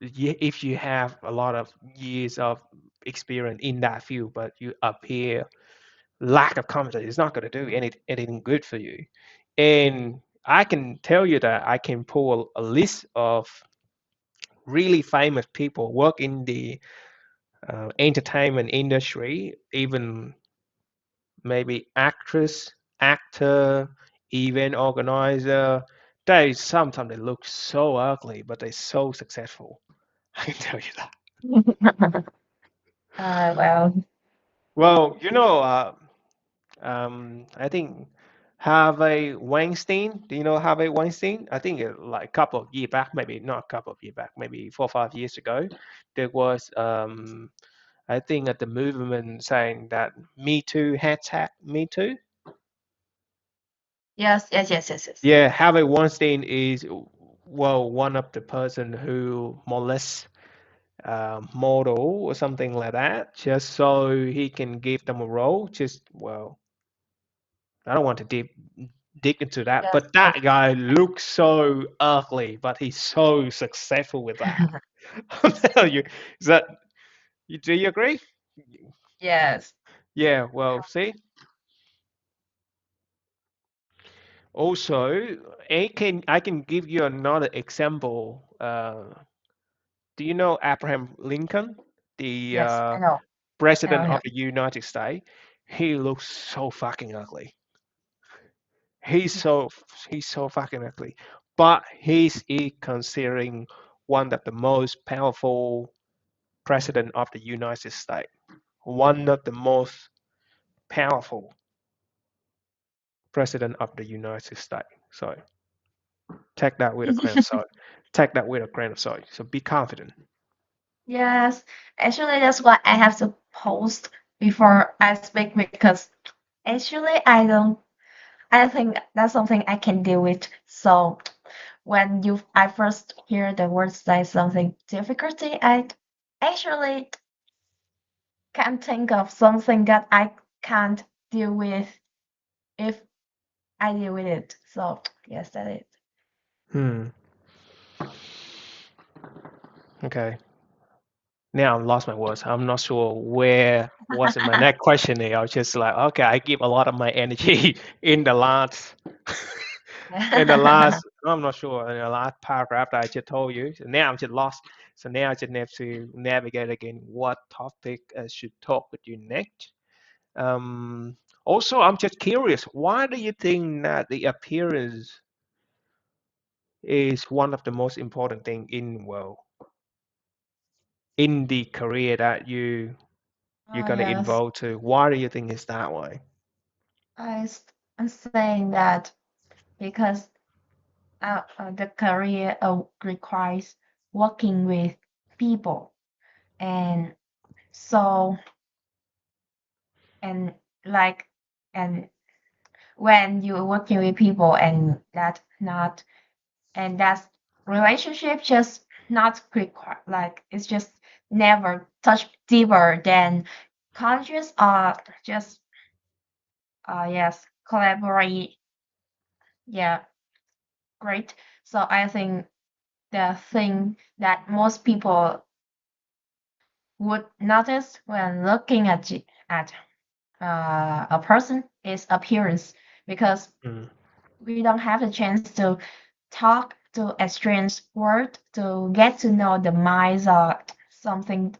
[SPEAKER 1] if you have a lot of years of experience in that field, but you appear lack of confidence, it's not going to do anything good for you. And I can tell you that I can pull a list of really famous people work in the entertainment industry, even maybe actress, actor, event organizer. They sometimes they look so ugly, but they're so successful. I can tell you that.
[SPEAKER 2] Well,
[SPEAKER 1] Well, I think Harvey Weinstein. Do you know Harvey Weinstein? I think like a couple of years back, maybe not a couple of years back, maybe 4 or 5 years ago, there was I think at the movement saying that Me Too hashtag Me Too.
[SPEAKER 2] yes, yes, yes, yes, yes.
[SPEAKER 1] Yeah, Harvey Weinstein is well one of the person who molests model or something like that, just so he can give them a role. Just well, I don't want to dig into that,
[SPEAKER 2] Yes,
[SPEAKER 1] but
[SPEAKER 2] yes.
[SPEAKER 1] that guy looks so ugly, but he's so successful with that. I'm telling you, is that do you agree?
[SPEAKER 2] Yes.
[SPEAKER 1] Yeah. Well, see. Also, I can give you another example. Do you know Abraham Lincoln, the
[SPEAKER 2] Yes, I know. I
[SPEAKER 1] president
[SPEAKER 2] know
[SPEAKER 1] of
[SPEAKER 2] him.
[SPEAKER 1] the United States? He looks so fucking ugly. He's so fucking ugly, but he's considering one of the most powerful president of the United States, one of the most powerful president of the United States. So take that with a grain of salt. Take that with a grain of salt. So be confident.
[SPEAKER 2] Yes, actually, that's what I have to post before I speak because actually, I think that's something I can deal with. So when I first hear the word say something difficulty, I actually can't think of something that I can't deal with if I deal with it. So yes, that is.
[SPEAKER 1] Hmm. Okay. Now I lost my words. I'm not sure where was my next question here. I was just like, okay, I give a lot of my energy in the last in the last I'm not sure in the last paragraph that I just told you. So now I'm just lost. So now I just have to navigate again what topic I should talk with you next. Um, Also, I'm just curious. Why do you think that the appearance is one of the most important thing in well in the career that you're
[SPEAKER 2] Oh
[SPEAKER 1] gonna
[SPEAKER 2] yes,
[SPEAKER 1] involve to? Why do you think it's that way?
[SPEAKER 2] I'm saying that because the career requires working with people, and so and like and when you're working with people and that's relationship just not require like it's just never touch deeper than conscious or just yes collaborate, yeah, great. So I think the thing that most people would notice when looking at a person is appearance because
[SPEAKER 1] Mm,
[SPEAKER 2] we don't have the chance to talk to exchange word to get to know the minds or something,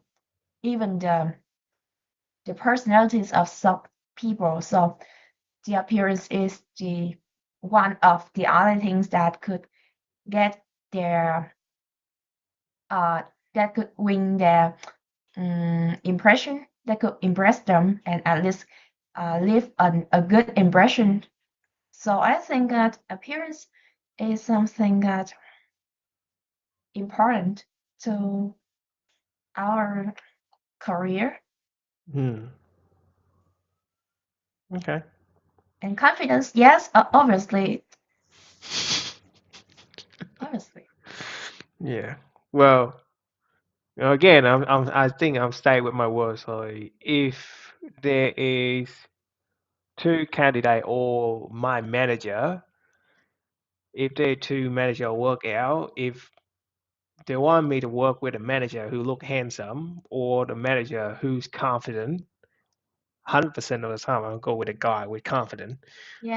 [SPEAKER 2] even the personalities of some people. So the appearance is the one of the other things that could get their uh that could win their impression, that could impress them and at least leave a good impression. So I think that appearance is something that important to our career,
[SPEAKER 1] mm, okay.
[SPEAKER 2] and confidence. Yes, obviously, obviously.
[SPEAKER 1] Yeah. Well, again, I think I'm staying with my words. So if there is two candidate or my manager, if they two manager work out, if they want me to work with a manager who look handsome or the manager who's confident, 100% of the time I'll go with a guy with confident.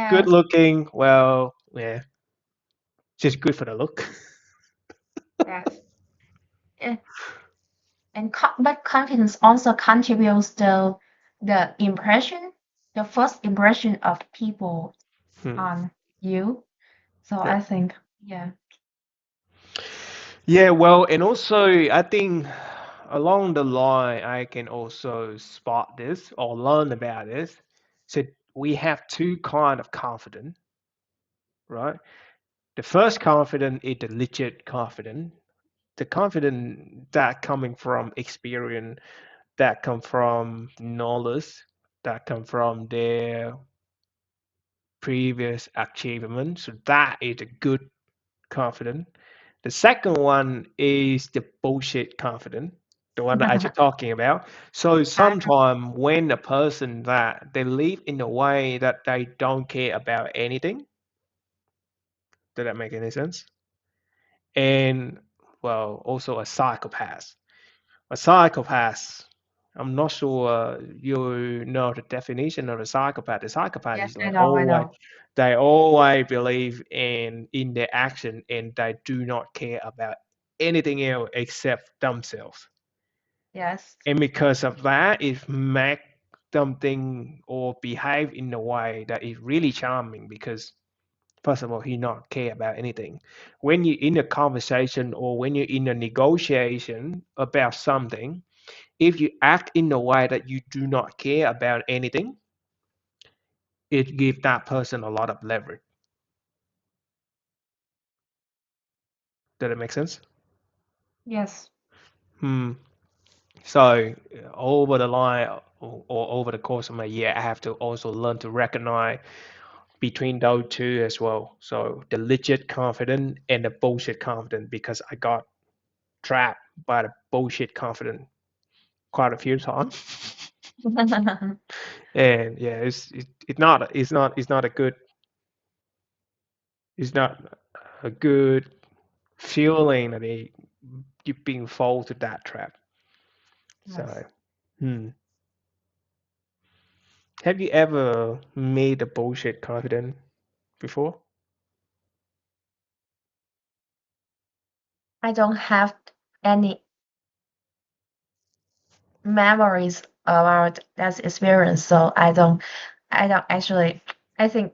[SPEAKER 1] Good
[SPEAKER 2] Yes,
[SPEAKER 1] looking, well, yeah. Just good for the look.
[SPEAKER 2] Yes. Eh, And but confidence also contributes to the impression, the first impression of people
[SPEAKER 1] Hmm.
[SPEAKER 2] on you. So
[SPEAKER 1] Yeah.
[SPEAKER 2] I think, yeah.
[SPEAKER 1] Yeah, well, and also I think along the line I can also spot this or learn about this. So we have two kind of confidence, right? The first confidence is the legit confidence. The confidence that coming from experience, that come from knowledge, that come from their previous achievement. So that is a good confidence. The second one is the bullshit confidence, the one that I just talking about. So
[SPEAKER 2] I,
[SPEAKER 1] sometimes when a person that they live in a way that they don't care about anything, does that make any sense? And well, also a psychopath. A psychopath. I'm not sure you know the definition of a psychopath. A psychopath
[SPEAKER 2] yes,
[SPEAKER 1] is
[SPEAKER 2] I
[SPEAKER 1] like
[SPEAKER 2] know, I
[SPEAKER 1] always
[SPEAKER 2] know.
[SPEAKER 1] they always believe in their action and they do not care about anything else except themselves.
[SPEAKER 2] Yes.
[SPEAKER 1] And because of that, it make something or behave in a way that is really charming because first of all, he not care about anything. When you're in a conversation or when you're in a negotiation about something, if you act in a way that you do not care about anything, it gives that person a lot of leverage. Does that make sense?
[SPEAKER 2] Yes.
[SPEAKER 1] Hmm. So over the line or over the course of my year, I have to also learn to recognize between those two as well. So the legit confident and the bullshit confident because I got trapped by the bullshit confident quite a few times. And yeah, it's not a good feeling that you being fall to that trap. So,
[SPEAKER 2] Yes.
[SPEAKER 1] hmm. Have you ever made a bullshit confident before?
[SPEAKER 2] I don't have any memories about that experience, so I don't actually, I think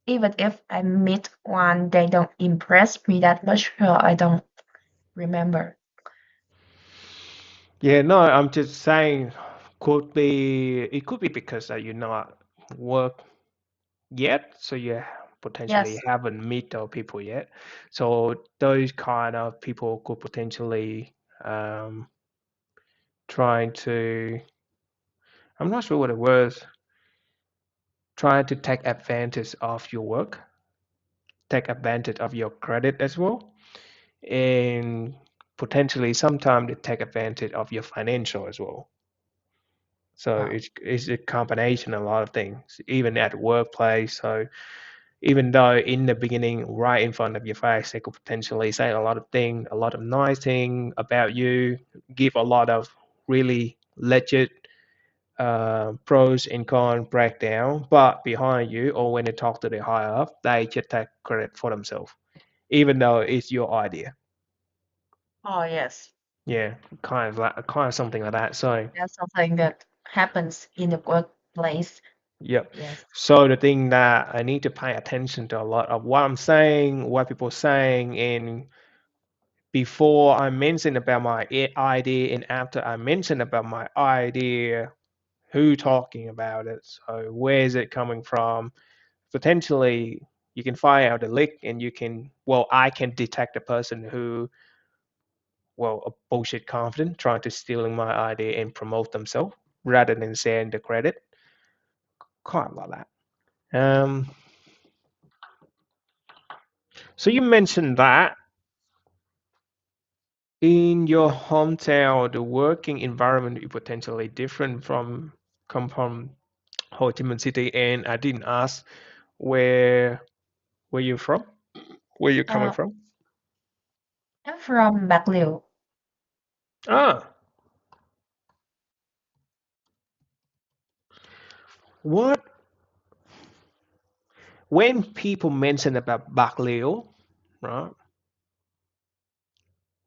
[SPEAKER 2] even if I meet one, they don't impress me that much, so I don't remember.
[SPEAKER 1] Yeah, no, I'm just saying it could be because you're not work yet, so you potentially
[SPEAKER 2] Yes.
[SPEAKER 1] haven't meet those people yet. So those kind of people could potentially um, trying to I'm not sure what it was, trying to take advantage of your work, take advantage of your credit as well, and potentially sometimes they take advantage of your financial as well. So
[SPEAKER 2] Wow.
[SPEAKER 1] it's a combination of a lot of things, even at the workplace. So even though in the beginning, right in front of your face, they could potentially say a lot of things, a lot of nice thing about you, give a lot of really legit pros and cons breakdown, but behind you or when they talk to the higher up, they just take credit for themselves, even though it's your idea.
[SPEAKER 2] Oh, yes.
[SPEAKER 1] Yeah, kind of something like that. So,
[SPEAKER 2] That's something that happens in the workplace.
[SPEAKER 1] yep.
[SPEAKER 2] Yes.
[SPEAKER 1] So the thing that I need to pay attention to a lot of what I'm saying, what people are saying, and before I mention about my idea and after I mention about my idea, who talking about it? So where is it coming from? Potentially you can find out the leak and you can well I can detect a person who well a bullshit confident trying to stealing my idea and promote themselves rather than sharing the credit quite like that. So you mentioned that in your hometown the working environment is potentially different from come from Ho Chi Minh City and I didn't ask where where you from, where you coming
[SPEAKER 2] Uh,
[SPEAKER 1] from.
[SPEAKER 2] I'm from Bạc Liêu.
[SPEAKER 1] Ah, what when people mention about Bạc Liêu. right?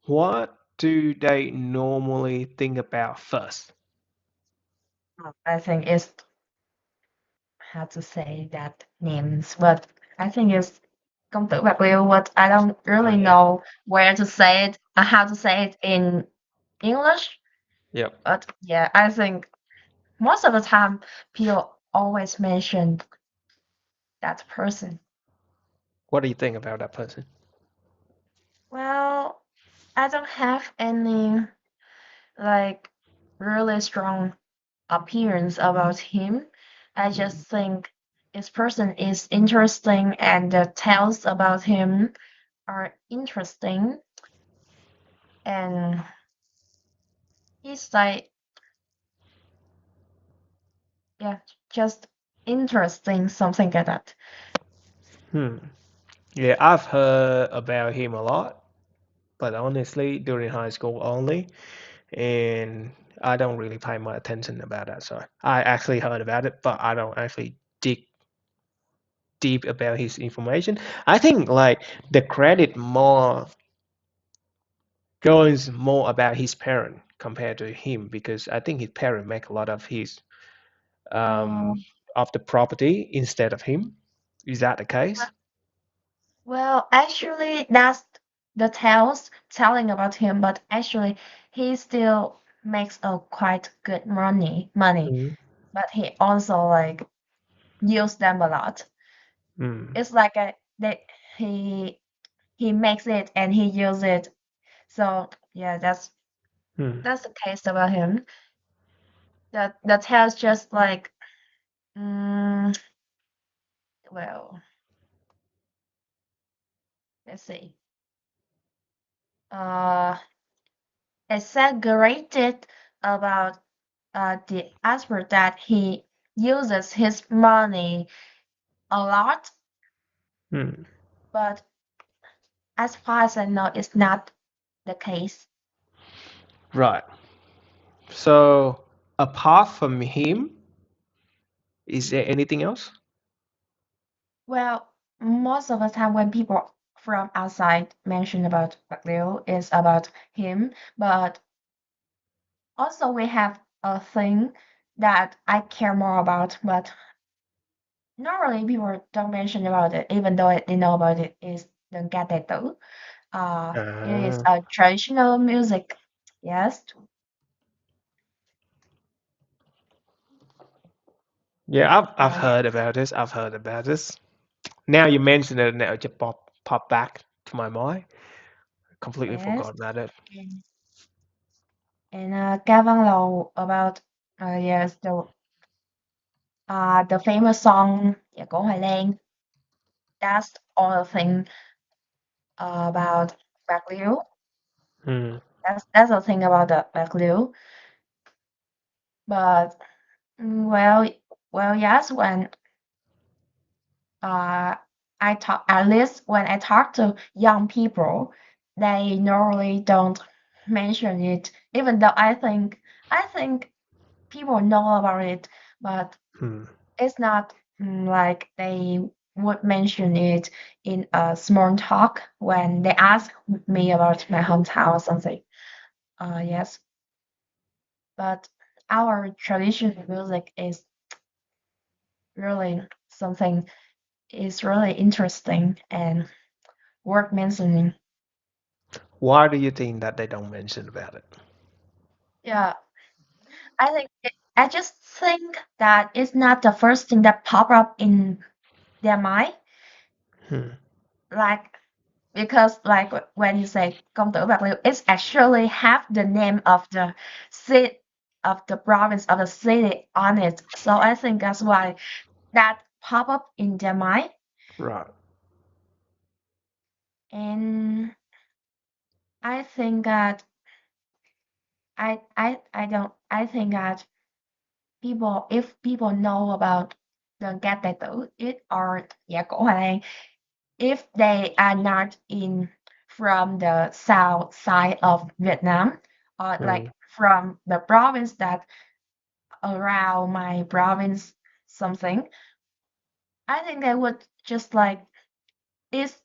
[SPEAKER 1] What do they normally think about first?
[SPEAKER 2] I think it's how to say that names, but I think it's công tử bạc liêu, but I don't
[SPEAKER 1] Oh
[SPEAKER 2] really
[SPEAKER 1] yeah.
[SPEAKER 2] know where to say it, how to say it in English.
[SPEAKER 1] Yep.
[SPEAKER 2] But yeah, I think most of the time people always mention that person.
[SPEAKER 1] What do you think about that person?
[SPEAKER 2] Well, I don't have any like really strong appearance about him. I
[SPEAKER 1] Mm.
[SPEAKER 2] just think this person is interesting and the tales about him are interesting and he's like yeah, just interesting, something like that.
[SPEAKER 1] Hmm. Yeah, I've heard about him a lot, but honestly, during high school only, and I don't really pay my attention about that. So I actually heard about it, but I don't actually dig deep about his information. I think like the credit more goes more about his parent compared to him because I think his parent make a lot of his um
[SPEAKER 2] Um,
[SPEAKER 1] of the property instead of him. Is that the
[SPEAKER 2] well,
[SPEAKER 1] case?
[SPEAKER 2] well, actually, that's the tales telling about him, but actually, he still makes a quite good money,
[SPEAKER 1] Mm.
[SPEAKER 2] but he also like use them a lot.
[SPEAKER 1] Mm.
[SPEAKER 2] It's like a that he makes it and he uses it. So yeah,
[SPEAKER 1] Mm.
[SPEAKER 2] that's the case about him. The tales just like mm, well, let's see. Uh, exaggerated about the aspect that he uses his money a lot,
[SPEAKER 1] Mm.
[SPEAKER 2] but as far as I know, it's not the case.
[SPEAKER 1] Right. So apart from him, is there anything else?
[SPEAKER 2] Well, most of the time when people from outside mention about Bạc Liêu, it's about him, but also we have a thing that I care more about, but normally people don't mention about it, even though they know about it, is the Gà Tử. It is
[SPEAKER 1] Uh,
[SPEAKER 2] a traditional music. Yes.
[SPEAKER 1] yeah, I've
[SPEAKER 2] Yeah.
[SPEAKER 1] heard about this. I've heard about this. Now you mention it, now it just pop back to my mind. Completely
[SPEAKER 2] Yes.
[SPEAKER 1] forgot about it.
[SPEAKER 2] And, Ca Văn Lầu about yes the famous song Dạ Cổ Hoài Lan. That's all the thing about Bạc Liêu.
[SPEAKER 1] Hmm.
[SPEAKER 2] That's the thing about the Bạc Liêu. But well yes when uh I talk at least when I talk to young people, they normally don't mention it, even though I think people know about it, but
[SPEAKER 1] Hmm.
[SPEAKER 2] it's not like they would mention it in a small talk when they ask me about my hometown or something. Yes, but our traditional music is really something is really interesting and worth mentioning.
[SPEAKER 1] Why do you think that they don't mention about it?
[SPEAKER 2] Yeah, I just think that it's not the first thing that pop up in their mind.
[SPEAKER 1] Hmm.
[SPEAKER 2] Like because like when you say công tử Bạc Liêu, it's actually have the name of the city of the province of the city on it. So I think that's why that pop up in their mind.
[SPEAKER 1] Right.
[SPEAKER 2] And I think that I don't I think that people if people know about the Gap Tài Tử it or Dạ Cổ Hoài Lan, if they are not in from the south side of Vietnam or
[SPEAKER 1] Hmm.
[SPEAKER 2] like from the province that around my province something, I think they would just like it's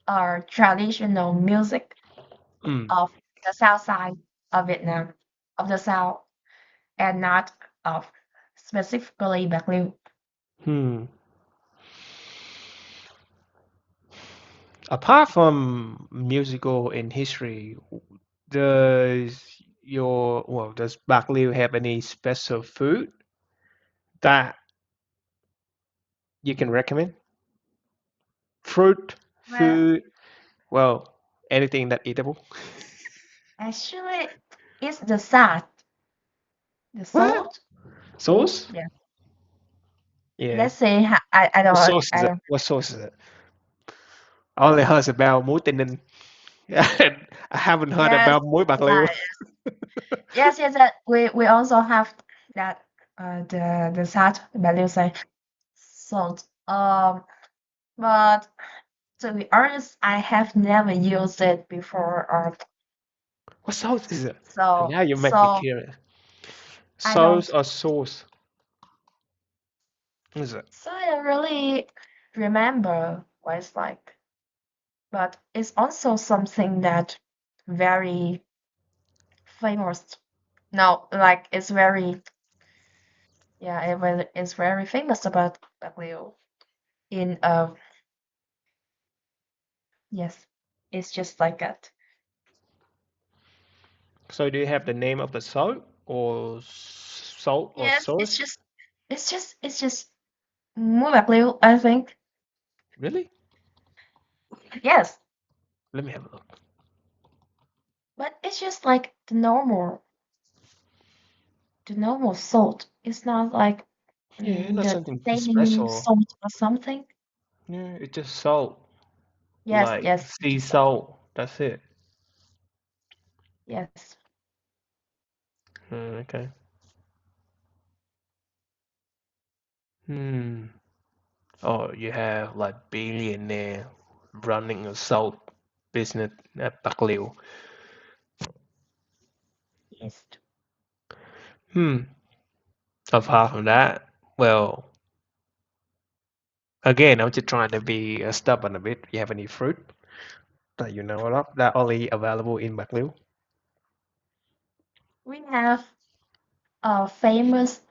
[SPEAKER 2] are traditional music
[SPEAKER 1] Mm.
[SPEAKER 2] of the south side of Vietnam, of the south, and not of specifically Bạc Liêu.
[SPEAKER 1] Hmm. Apart from musical and history, does Bạc Liêu have any special food that you can recommend? Fruit,
[SPEAKER 2] Well,
[SPEAKER 1] food, well, anything that eatable.
[SPEAKER 2] actually, it's the salt, the
[SPEAKER 1] What?
[SPEAKER 2] salt.
[SPEAKER 1] Sauce?
[SPEAKER 2] Yeah.
[SPEAKER 1] Yeah.
[SPEAKER 2] Let's say I
[SPEAKER 1] What
[SPEAKER 2] don't
[SPEAKER 1] sauce is
[SPEAKER 2] I
[SPEAKER 1] it?
[SPEAKER 2] don't
[SPEAKER 1] What sauce is it? I only heard about muối Tây Ninh. I haven't heard
[SPEAKER 2] yes
[SPEAKER 1] about muối Bạc Liêu.
[SPEAKER 2] yeah yes we also have that the salt value say salt but to be honest I have never used it before
[SPEAKER 1] What sauce is it?
[SPEAKER 2] so
[SPEAKER 1] Now you make me
[SPEAKER 2] so
[SPEAKER 1] curious.
[SPEAKER 2] I
[SPEAKER 1] Sauce
[SPEAKER 2] don't
[SPEAKER 1] or sauce? What is it?
[SPEAKER 2] so I don't really remember what it's like but it's also something that very famous no like it's very yeah it's very famous about Baguio in yes it's just like that.
[SPEAKER 1] So do you have the name of the salt or
[SPEAKER 2] Yes,
[SPEAKER 1] sauce?
[SPEAKER 2] it's just muy bạc liêu, I think.
[SPEAKER 1] Really?
[SPEAKER 2] Yes,
[SPEAKER 1] Let me have a look.
[SPEAKER 2] but it's just like the normal salt. It's not like
[SPEAKER 1] Yeah, not
[SPEAKER 2] the
[SPEAKER 1] something
[SPEAKER 2] sailing
[SPEAKER 1] special.
[SPEAKER 2] salt or something.
[SPEAKER 1] Yeah, it's just salt,
[SPEAKER 2] Yes,
[SPEAKER 1] like
[SPEAKER 2] yes,
[SPEAKER 1] sea
[SPEAKER 2] just salt.
[SPEAKER 1] salt. That's it.
[SPEAKER 2] Yes,
[SPEAKER 1] Okay. Hmm. Oh, you have like billionaire running a salt business at Bạc Liêu.
[SPEAKER 2] yes.
[SPEAKER 1] Hmm. Apart from that, well, again, I'm just trying to be stubborn a bit. You have any fruit that you know of that only available in Bạc Liêu?
[SPEAKER 2] We have a famous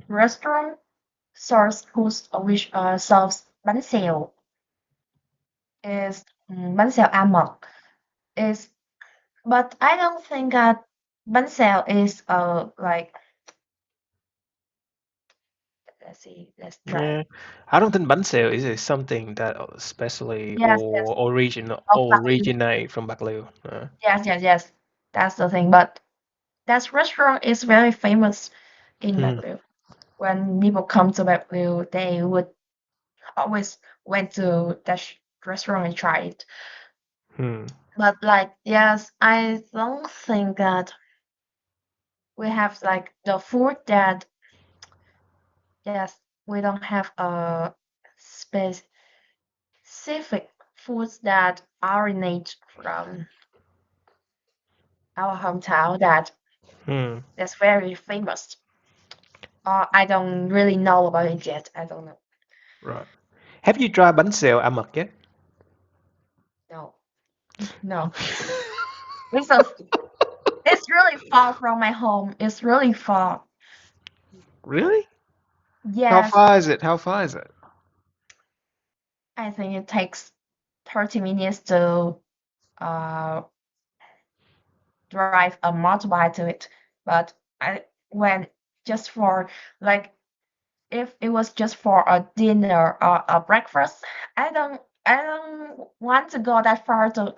[SPEAKER 2] restaurant source whose which serves bánh xèo is bánh xèo A Mộc is but I don't think that bánh xèo is like let's see let's try
[SPEAKER 1] Yeah, I don't think bánh xèo is something that especially
[SPEAKER 2] yes yes
[SPEAKER 1] or
[SPEAKER 2] of Bạc Liêu
[SPEAKER 1] originate from Bạc Liêu.
[SPEAKER 2] yes that's the thing but that restaurant is very famous in Bạc
[SPEAKER 1] Hmm.
[SPEAKER 2] Liêu when people come to Bạc Liêu they would always went to that restaurant and try it
[SPEAKER 1] Hmm.
[SPEAKER 2] but like yes I don't think that we have like the food that yes we don't have a specific foods that originate from our hometown
[SPEAKER 1] Hmm.
[SPEAKER 2] that's very famous. I don't really know about it yet. I don't know.
[SPEAKER 1] Right. Have you tried bánh xèo Am Mật yet?
[SPEAKER 2] No, no. Because it's really far from my home. It's really far.
[SPEAKER 1] Really? How
[SPEAKER 2] Yes,
[SPEAKER 1] far is it? How far is it?
[SPEAKER 2] I think it takes 30 minutes to uh drive a motorbike to it. But I went just for like if it was just for a dinner or a breakfast, I don't want to go that far to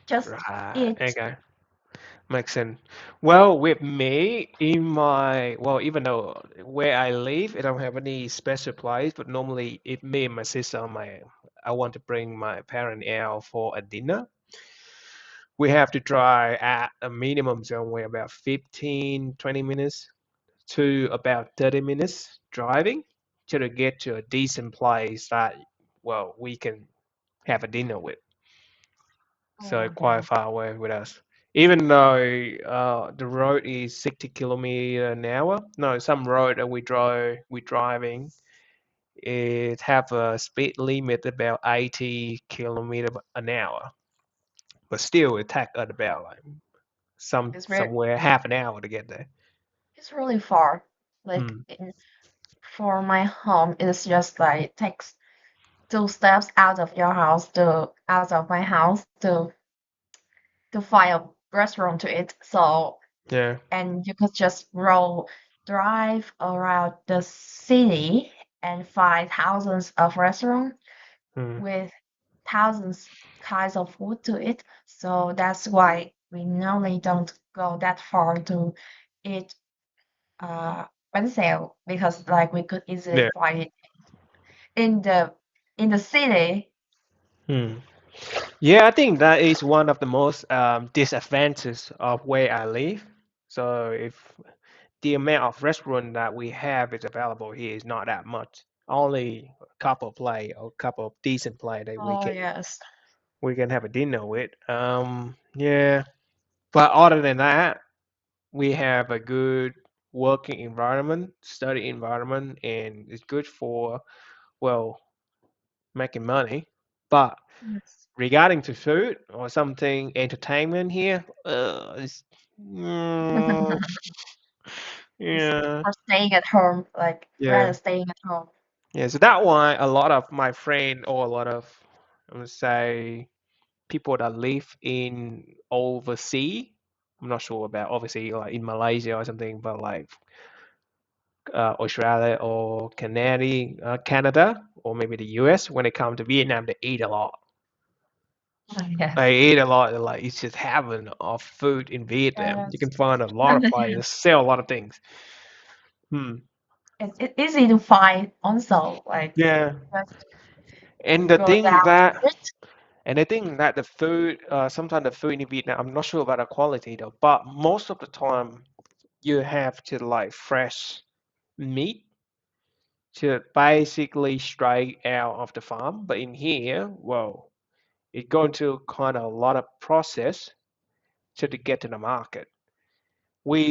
[SPEAKER 2] just
[SPEAKER 1] Right.
[SPEAKER 2] eat.
[SPEAKER 1] Okay. Makes sense. Well, with me, even though where I live, I don't have any special place, but normally if me and my sister, I want to bring my parent out for a dinner, we have to drive at a minimum somewhere about 15, 20 minutes to about 30 minutes driving to get to a decent place that, well, we can have a dinner with. So
[SPEAKER 2] Oh,
[SPEAKER 1] quite
[SPEAKER 2] okay.
[SPEAKER 1] far away with us. Even though the road is 60 kilometer an hour, no, some road that we driving it have a speed limit about 80 kilometer an hour, but still it take us about like
[SPEAKER 2] It's very,
[SPEAKER 1] somewhere half an hour to get there.
[SPEAKER 2] it's really far. Like
[SPEAKER 1] Hmm.
[SPEAKER 2] for my home, it's just like takes 2 steps out of your house to out of my house to find a restaurant to eat. So
[SPEAKER 1] Yeah.
[SPEAKER 2] and you could just roll drive around the city and find thousands of restaurants
[SPEAKER 1] Hmm.
[SPEAKER 2] with thousands kinds of food to eat. So that's why we normally don't go that far to eat by sale because like we could easily
[SPEAKER 1] Yeah.
[SPEAKER 2] find it in the city.
[SPEAKER 1] Hmm. Yeah, I think that is one of the most disadvantages of where I live. So if the amount of restaurant that we have is available here is not that much. Only a couple play or a couple of decent play that
[SPEAKER 2] Oh yes.
[SPEAKER 1] we can have a dinner with. Yeah, but other than that, we have a good working environment, study environment, and it's good for well making money. But
[SPEAKER 2] Yes.
[SPEAKER 1] regarding to food or something entertainment here, mm,
[SPEAKER 2] Just
[SPEAKER 1] yeah,
[SPEAKER 2] for staying at home, like
[SPEAKER 1] yeah.
[SPEAKER 2] rather staying at home.
[SPEAKER 1] Yeah, so that why a lot of my friend or a lot of I would say people that live in overseas. I'm not sure about overseas like in Malaysia or something, but like Australia or Canada or maybe the US. When it comes to Vietnam, they eat a lot.
[SPEAKER 2] Yes.
[SPEAKER 1] They eat a lot. Like it's just heaven of food in Vietnam. You
[SPEAKER 2] Yes.
[SPEAKER 1] can find a lot of places sell a lot of things. Hmm.
[SPEAKER 2] It's easy to find also, like
[SPEAKER 1] Yeah,
[SPEAKER 2] just
[SPEAKER 1] and the
[SPEAKER 2] go
[SPEAKER 1] thing
[SPEAKER 2] down the
[SPEAKER 1] that
[SPEAKER 2] street.
[SPEAKER 1] And I think that the food, sometimes the food in Vietnam, I'm not sure about the quality though, but most of the time you have to like fresh meat to basically straight out of the farm. But in here, well, it going to kind of a lot of process to get to the market.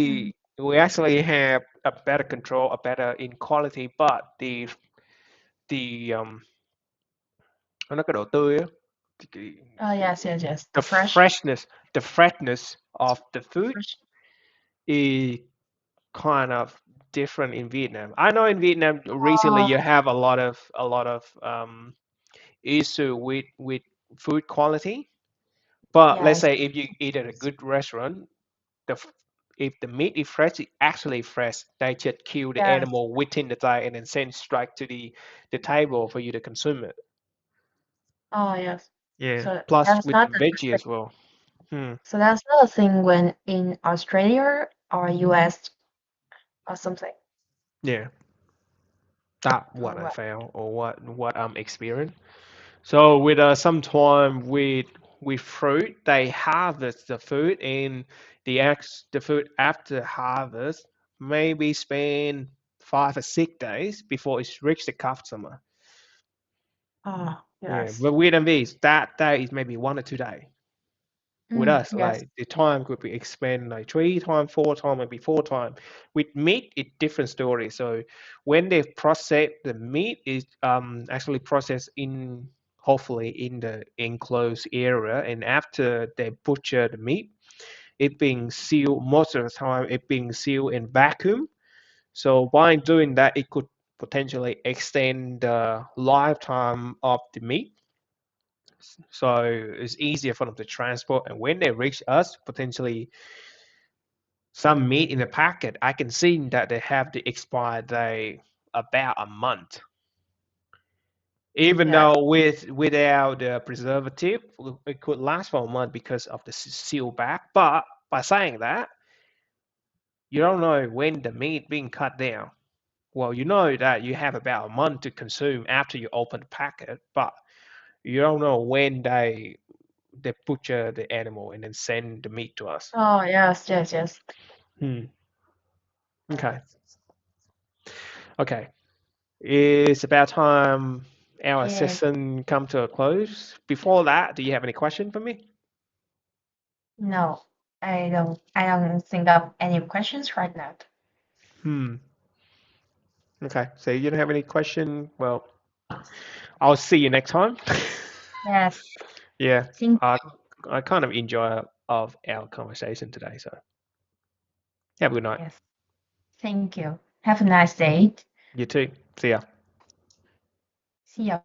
[SPEAKER 2] Mm.
[SPEAKER 1] We actually have a better control, a better in quality, but the nó cái độ tươi á, cái,
[SPEAKER 2] Oh yes, yes, yes.
[SPEAKER 1] the
[SPEAKER 2] The fresh,
[SPEAKER 1] freshness of the food
[SPEAKER 2] fresh.
[SPEAKER 1] is kind of different in Vietnam. I know in Vietnam recently
[SPEAKER 2] Oh
[SPEAKER 1] you have a lot of issue with food quality. But let's
[SPEAKER 2] yes.
[SPEAKER 1] say if you eat at a good restaurant, the f- if the meat is fresh, it's actually fresh. They just kill the
[SPEAKER 2] Yes.
[SPEAKER 1] animal within the day and then send straight to the table for you to consume it.
[SPEAKER 2] Oh yes.
[SPEAKER 1] Yeah.
[SPEAKER 2] So
[SPEAKER 1] Plus
[SPEAKER 2] that's
[SPEAKER 1] with
[SPEAKER 2] not
[SPEAKER 1] the
[SPEAKER 2] the
[SPEAKER 1] veggie
[SPEAKER 2] thing.
[SPEAKER 1] as well. Hmm.
[SPEAKER 2] So that's not a thing when in Australia or US or something.
[SPEAKER 1] Yeah. That
[SPEAKER 2] Oh
[SPEAKER 1] what I
[SPEAKER 2] well.
[SPEAKER 1] found or what I'm experiencing. So with sometime with fruit, they harvest the fruit and the fruit after harvest maybe spend 5 or 6 days before it's reached the customer.
[SPEAKER 2] Oh
[SPEAKER 1] Yeah,
[SPEAKER 2] yes.
[SPEAKER 1] but with Vietnamese, that day is maybe 1 or 2 days. With
[SPEAKER 2] Mm,
[SPEAKER 1] us,
[SPEAKER 2] yes.
[SPEAKER 1] like the time could be expand like 3 times, 4 times, maybe 4 times. With meat, it's different story. So when they process the meat is actually processed in hopefully in the enclosed area, and after they butcher the meat, it being sealed most of the time. It being sealed in vacuum. So by doing that, it could potentially extend the lifetime of the meat, so it's easier for them to transport. And when they reach us, potentially some meat in the packet, I can see that they have the expired day about a month. Even
[SPEAKER 2] Yeah.
[SPEAKER 1] though without the preservative, it could last for a month because of the seal back. But by saying that, you don't know when the meat being cut down. Well, you know that you have about a month to consume after you open the packet, but you don't know when they butcher the animal and then send the meat to us.
[SPEAKER 2] Oh yes, yes, yes.
[SPEAKER 1] Hmm.
[SPEAKER 2] Uh,
[SPEAKER 1] Okay. Okay. It's about time our
[SPEAKER 2] yeah.
[SPEAKER 1] session come to a close. Before that, do you have any question for me?
[SPEAKER 2] No, I don't think of any questions right now.
[SPEAKER 1] Hmm. Okay. So you don't have any question? Well, I'll see you next time.
[SPEAKER 2] Yes.
[SPEAKER 1] Yeah.
[SPEAKER 2] Thank
[SPEAKER 1] I I kind of enjoy of our conversation today. So have a good night.
[SPEAKER 2] yes. Thank you. Have a nice day.
[SPEAKER 1] You too. See ya.
[SPEAKER 2] See you.